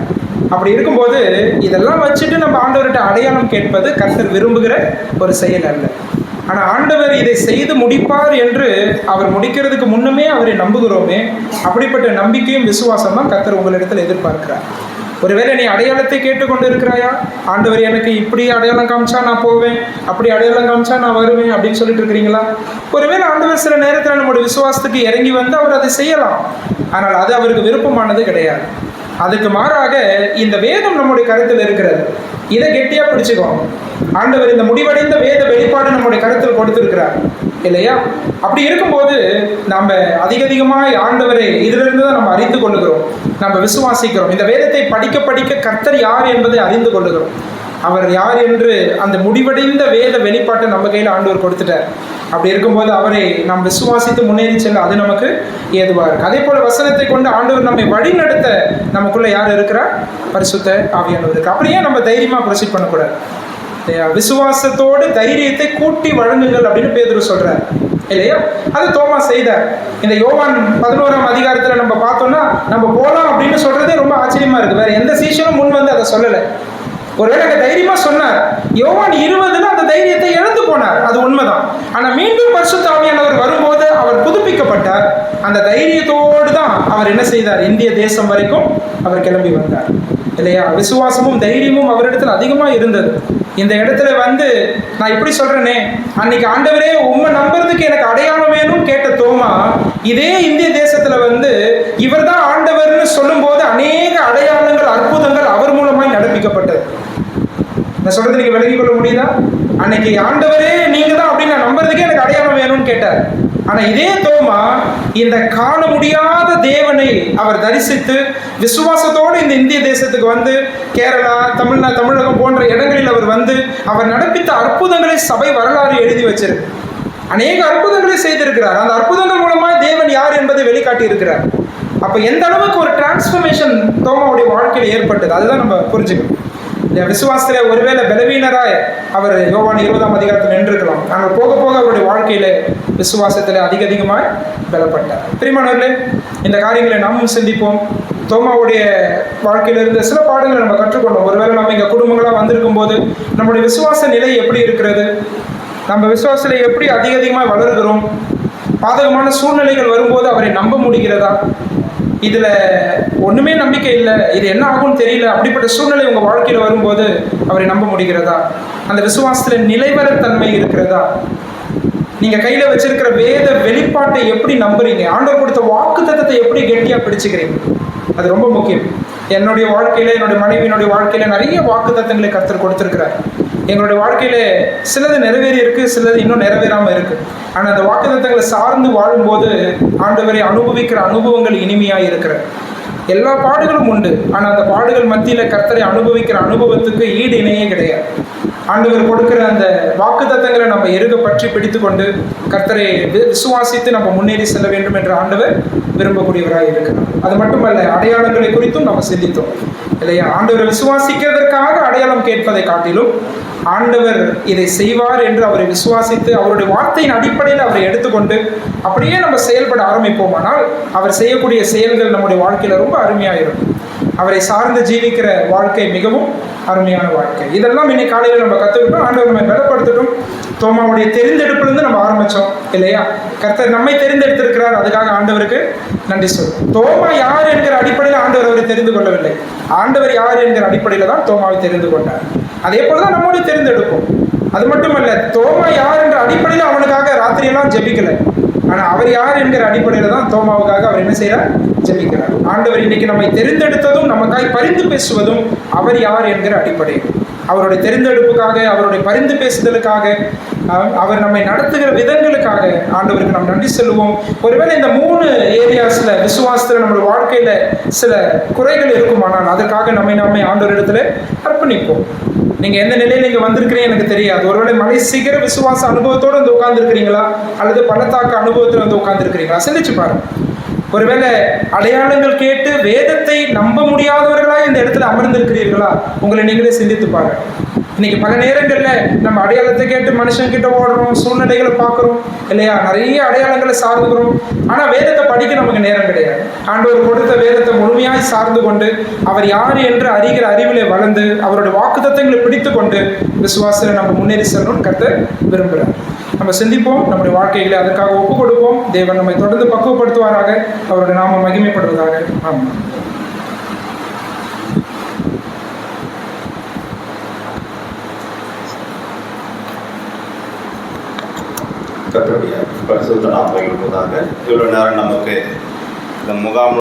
A: அப்படி இருக்கும்போது இதெல்லாம் வச்சுட்டு நம்ம ஆண்டவர்கிட்ட அடையாளம் கேட்பது கர்த்தர் விரும்புகிற ஒரு செயல் அல்ல. ஆனால் ஆண்டவர் இதை செய்து முடிப்பார் என்று அவர் முடிக்கிறதுக்கு முன்னமே அவரை நம்புகிறோமே, அப்படிப்பட்ட நம்பிக்கையும் விசுவாசம் தான் கர்த்தர் உங்களிடத்தில் எதிர்பார்க்கிறார். ஒருவேளை நீ அடையாளத்தை கேட்டுக்கொண்டு இருக்கிறாயா? ஆண்டவர் எனக்கு இப்படி அடையாளம் காமிச்சா நான் போவேன், அப்படி அடையாளம் காமிச்சா நான் வருவேன் அப்படின்னு சொல்லிட்டு இருக்கிறீங்களா? ஒருவேளை ஆண்டவர் சில நேரத்தில் நம்முடைய விசுவாசத்துக்கு இறங்கி வந்து அவர் அதை செய்யலாம். ஆனால் அது அவருக்கு விருப்பமானது கிடையாது. அதுக்கு மாறாக இந்த வேதம் நம்முடைய கருத்தில் இருக்கிறது. இதை கெட்டியா பிடிச்சுக்கோ. ஆண்டவர் இந்த முடிவடைந்த வேத வெளிப்பாடு நம்முடைய கருத்தில் கொடுத்திருக்கிறார் இல்லையா? அப்படி இருக்கும்போது நம்ம அதிகமாய் ஆண்டவரை இதிலிருந்து தான் நம்ம அறிந்து கொள்ளுகிறோம், நம்ம விசுவாசிக்கிறோம். இந்த வேதத்தை படிக்க படிக்க கர்த்தர் யார் என்பதை அறிந்து கொள்ளுகிறோம். அவர் யார் என்று அந்த முடிவடைந்த வேத வெளிப்பாட்டை நம்ம கையில் ஆண்டவர் கொடுத்துட்டார். அப்படி இருக்கும்போது அவரை நாம் விசுவாசித்து முன்னேறி செல்ல அது நமக்கு ஏதுவாக இருக்கு. அதே போல வசனத்தை கொண்டு ஆண்டவர் நம்மை வழி நடத்த நமக்குள்ள யார் இருக்கிறார்? பரிசுத்த ஆவியானவர் இருக்கு. அப்படியே நம்ம தைரியமா ப்ரொசீட் பண்ணக்கூடாது. விசுவாசத்தோடு தைரியத்தை கூட்டி வழங்குங்கள் அப்படின்னு பேதுரு சொல்றார் இல்லையா? அது தோமா செய்தார். இந்த யோவான் 11ஆம் அதிகாரத்தில் நம்ம பார்த்தோம்னா நம்ம போகலாம் அப்படின்னு சொல்றதே ரொம்ப ஆச்சரியமா இருக்கு. வேற எந்த சீஷனும் முன் வந்து அதை சொல்லலை. ஒருவேளை அங்கே தைரியமா சொன்னார். யோவான் 20 அந்த தைரியத்தை இழந்து போனார், அது உண்மைதான். ஆனா மீண்டும் பரிசுத்த ஆவியானவர் வரும்போது அவர் புதுப்பிக்கப்பட்டார். அந்த தைரியத்தோடு தான் அவர் என்ன செய்தார்? இந்திய தேசம் வரைக்கும் அவர் கிளம்பி வந்தார் இல்லையா? விசுவாசமும் தைரியமும் அவரிடத்துல அதிகமா இருந்தது. இந்த இடத்துல நான் இப்படி சொல்றேனே, அன்னைக்கு ஆண்டவரே உண்மை நம்புறதுக்கு எனக்கு அடையாளம் வேணும்னு கேட்ட தோமா இதே இந்திய தேசத்துல இவர் தான் ஆண்டவர்னு சொல்லும் போது அநேக அடையாளங்கள் அற்புதங்கள் அவர் மூலமாய் நடப்பிக்கப்பட்டது. நான் சொல்றது நீங்க விலகிக் கொள்ள முடியுதா? அன்னைக்கு ஆண்டவரே நீங்க தான் அப்படின்னு நான் நம்புறதுக்கே எனக்கு அடையாளம் வேணும்னு கேட்டார். ஆனா இதே தோமா இந்த காண முடியாத தேவனை அவர் தரிசித்து விசுவாசத்தோடு இந்த இந்திய தேசத்துக்கு கேரளா, தமிழகம் போன்ற இடங்களில் அவர் நடப்பித்த அற்புதங்களை சபை வரலாறு எழுதி வச்சிருக்கு. அநேக அற்புதங்களை செய்திருக்கிறார். அந்த அற்புதங்கள் மூலமா தேவன் யார் என்பதை வெளிக்காட்டி இருக்கிறார். அப்ப எந்த அளவுக்கு ஒரு டிரான்ஸ்ஃபர்மேஷன் தோமாவுடைய வாழ்க்கையில் ஏற்பட்டது, அதுதான் நம்ம புரிஞ்சுக்கணும். இந்த விசுவாசத்திலே ஒருவேளை பலவீனராய் அவர் யோவான் 20ஆம் அதிகாரத்தில் நின்றிருக்கலாம். ஆனால் போக போக அவருடைய வாழ்க்கையில விசுவாசத்தில் அதிகமாய் பலப்பட்டார். பிரியமானவர்களே, இந்த காரியங்களை நாமும் சிந்திப்போம். தோமாவுடைய வாழ்க்கையில இருந்த சில பாடங்களை நம்ம கற்றுக்கொண்டோம். ஒருவேளை நம்ம இங்க குடும்பங்களாக வந்திருக்கும் போது நம்முடைய விசுவாச நிலை எப்படி இருக்கிறது, நம்ம விசுவாசத்தில் எப்படி அதிகமாக வளர்கிறோம், பாதகமான சூழ்நிலைகள் வரும்போது அவரை நம்ப முடிகிறதா, இதுல ஒண்ணுமே நம்பிக்கை இல்லை, இது என்ன ஆகும்னு தெரியல, அப்படிப்பட்ட சூழ்நிலை உங்க வாழ்க்கையில வரும்போது அவரை நம்ப முடிகிறதா, அந்த விசுவாசத்துல நிலைவரத்தன்மை இருக்கிறதா, நீங்க கையில வச்சிருக்கிற வேத வெளிப்பாட்டை எப்படி நம்புறீங்க, ஆண்டவர் கொடுத்த வாக்குத்தத்தத்தை எப்படி கெட்டியா பிடிச்சுக்கிறீங்க, அது ரொம்ப முக்கியம். என்னுடைய வாழ்க்கையில, என்னுடைய மனைவியினுடைய வாழ்க்கையில நிறைய வாக்குத்தத்தங்களை கர்த்தர் கொடுத்திருக்கிறார். எங்களுடைய வாழ்க்கையில சிலது நிறைவேறி இருக்கு, சிலது இன்னும் நிறைவேறாம இருக்கு. ஆனால் அந்த வாக்குத்தத்தங்களை சார்ந்து வாழும்போது ஆண்டவரை அனுபவிக்கிற அனுபவங்கள் இனிமையாக இருக்கிற எல்லா பாடுகளும் உண்டு. ஆனால் அந்த பாடுகள் மத்தியில் கர்த்தரை அனுபவிக்கிற அனுபவத்துக்கு ஈடு இணையே கிடையாது. ஆண்டவர் கொடுக்கிற அந்த வாக்குத்தத்தங்களை நம்ம எருக பற்றி பிடித்து கொண்டு கர்த்தரை விசுவாசித்து நம்ம முன்னேறி செல்ல வேண்டும் என்று ஆண்டவர் விரும்பக்கூடியவராக இருக்கிறார். அது மட்டுமல்ல, அடையாளங்களை குறித்தும் நம்ம சிந்தித்தோம் இல்லையா? ஆண்டவரை விசுவாசிக்கிறதற்காக அடையாளம் கேட்பதை காட்டிலும் ஆண்டவர் இதை செய்வார் என்று அவரை விசுவாசித்து அவருடைய வார்த்தையின் அடிப்படையில் அவரை எடுத்துக்கொண்டு அப்படியே நம்ம செயல்பட ஆரம்பிப்போமானால் அவர் செய்யக்கூடிய செயல்கள் நம்முடைய வாழ்க்கையில ரொம்ப அருமையாக இருக்கும். அவரை சார்ந்து ஜீவிக்கிற வாழ்க்கை மிகவும் அருமையான வாழ்க்கை. இதெல்லாம் இன்னைக்கு காலையில் நம்ம கற்றுக்கிட்டோம். ஆண்டவர் நம்ம பலப்படுத்தட்டும். தோமாவுடைய தெரிந்தெடுப்புலேருந்து நம்ம ஆரம்பித்தோம் இல்லையா? கர்த்தர் நம்மை தெரிந்தெடுத்திருக்கிறார், அதுக்காக ஆண்டவருக்கு நன்றி சொல்லும். தோமா யார் என்கிற அடிப்படையில் ஆண்டவர் அவரை தெரிந்து கொள்ளவில்லை. ஆண்டவர் யார் என்கிற அடிப்படையில் தான் தோமாவை தெரிந்து கொண்டார். அதே போல தான் நம்முடைய தெரிந்தெடுப்போம். அது மட்டுமல்ல, தோமா யார் என்ற அடிப்படையில் அவனுக்காக ராத்திரியெல்லாம் ஜெபிக்கலை. ஆனால் அவர் யார் என்கிற அடிப்படையில் தான் தோமாவுக்காக அவர் என்ன செய்கிறார்? ஜெபிக்கிறார். ஆண்டவர் இன்னைக்கு நம்மை தெரிந்தெடுத்ததும் நமக்காய் பரிந்து பேசுவதும் அவர் யார் என்கிற அடிப்படையில், அவருடைய தெரிந்தெடுப்புக்காக, அவருடைய பரிந்து பேசுதலுக்காக, அவர் நம்மை நடத்துகிற விதங்களுக்காக ஆண்டவருக்கு நாம் நன்றி சொல்லுவோம். ஒருவேளை இந்த 3 ஏரியாஸில் விசுவாசத்தில் நம்மளுடைய வாழ்க்கையில் சில குறைகள் இருக்குமானால் அதற்காக நம்மை ஆண்டவரிடத்துல அர்ப்பணிப்போம். நீங்கள் எந்த நிலையில் இங்கே வந்திருக்கிறீங்க எனக்கு தெரியாது. ஒருவேளை மலை சிகர விசுவாச அனுபவத்தோடு வந்து உட்கார்ந்துருக்கிறீங்களா, அல்லது பள்ளத்தாக்கு அனுபவத்தில் வந்து உட்கார்ந்துருக்கிறீங்களா? சிந்திச்சு பாருங்க. ஒருவேளை அடையாளங்கள் கேட்டு வேதத்தை நம்ப முடியாதவர்களாக இந்த இடத்துல அமர்ந்திருக்கிறீர்களா? உங்களை நீங்களே சிந்தித்து பாருங்க. இன்னைக்கு பல நேரங்களில் நம்ம அடையாளத்தை கேட்டு மனுஷன்கிட்ட ஓடுறோம், சூழ்நிலைகளை பார்க்குறோம் இல்லையா? நிறைய அடையாளங்களை சார்ந்துக்கிறோம். ஆனால் வேதத்தை படிக்க நமக்கு நேரம் கிடையாது. ஆண்டவர் கொடுத்த வேதத்தை முழுமையாய் சார்ந்து கொண்டு அவர் யார் என்று அறிகிற அறிவிலே வளர்ந்து அவருடைய வாக்குத்தத்தங்களை பிடித்து கொண்டு விசுவாசத்தில் நம்ம முன்னேறி செல்லணும்னு கர்த்தர் விரும்புகிறார். நம்ம சிந்திப்போம், நம்முடைய வாழ்க்கைகளை அதற்காக ஒப்புக் கொடுப்போம். தேவன் நம்மை தொடர்ந்து பக்குவப்படுத்துவாராக. அவருடைய நாமம் மகிமைப்படுவதாக. ஆமாம்.
C: கர்த்தருடைய பரிசுத்த நாமம் மகிமைப்படுவதாக. இவ்வளவு நேரம் நமக்கு இந்த முகாம்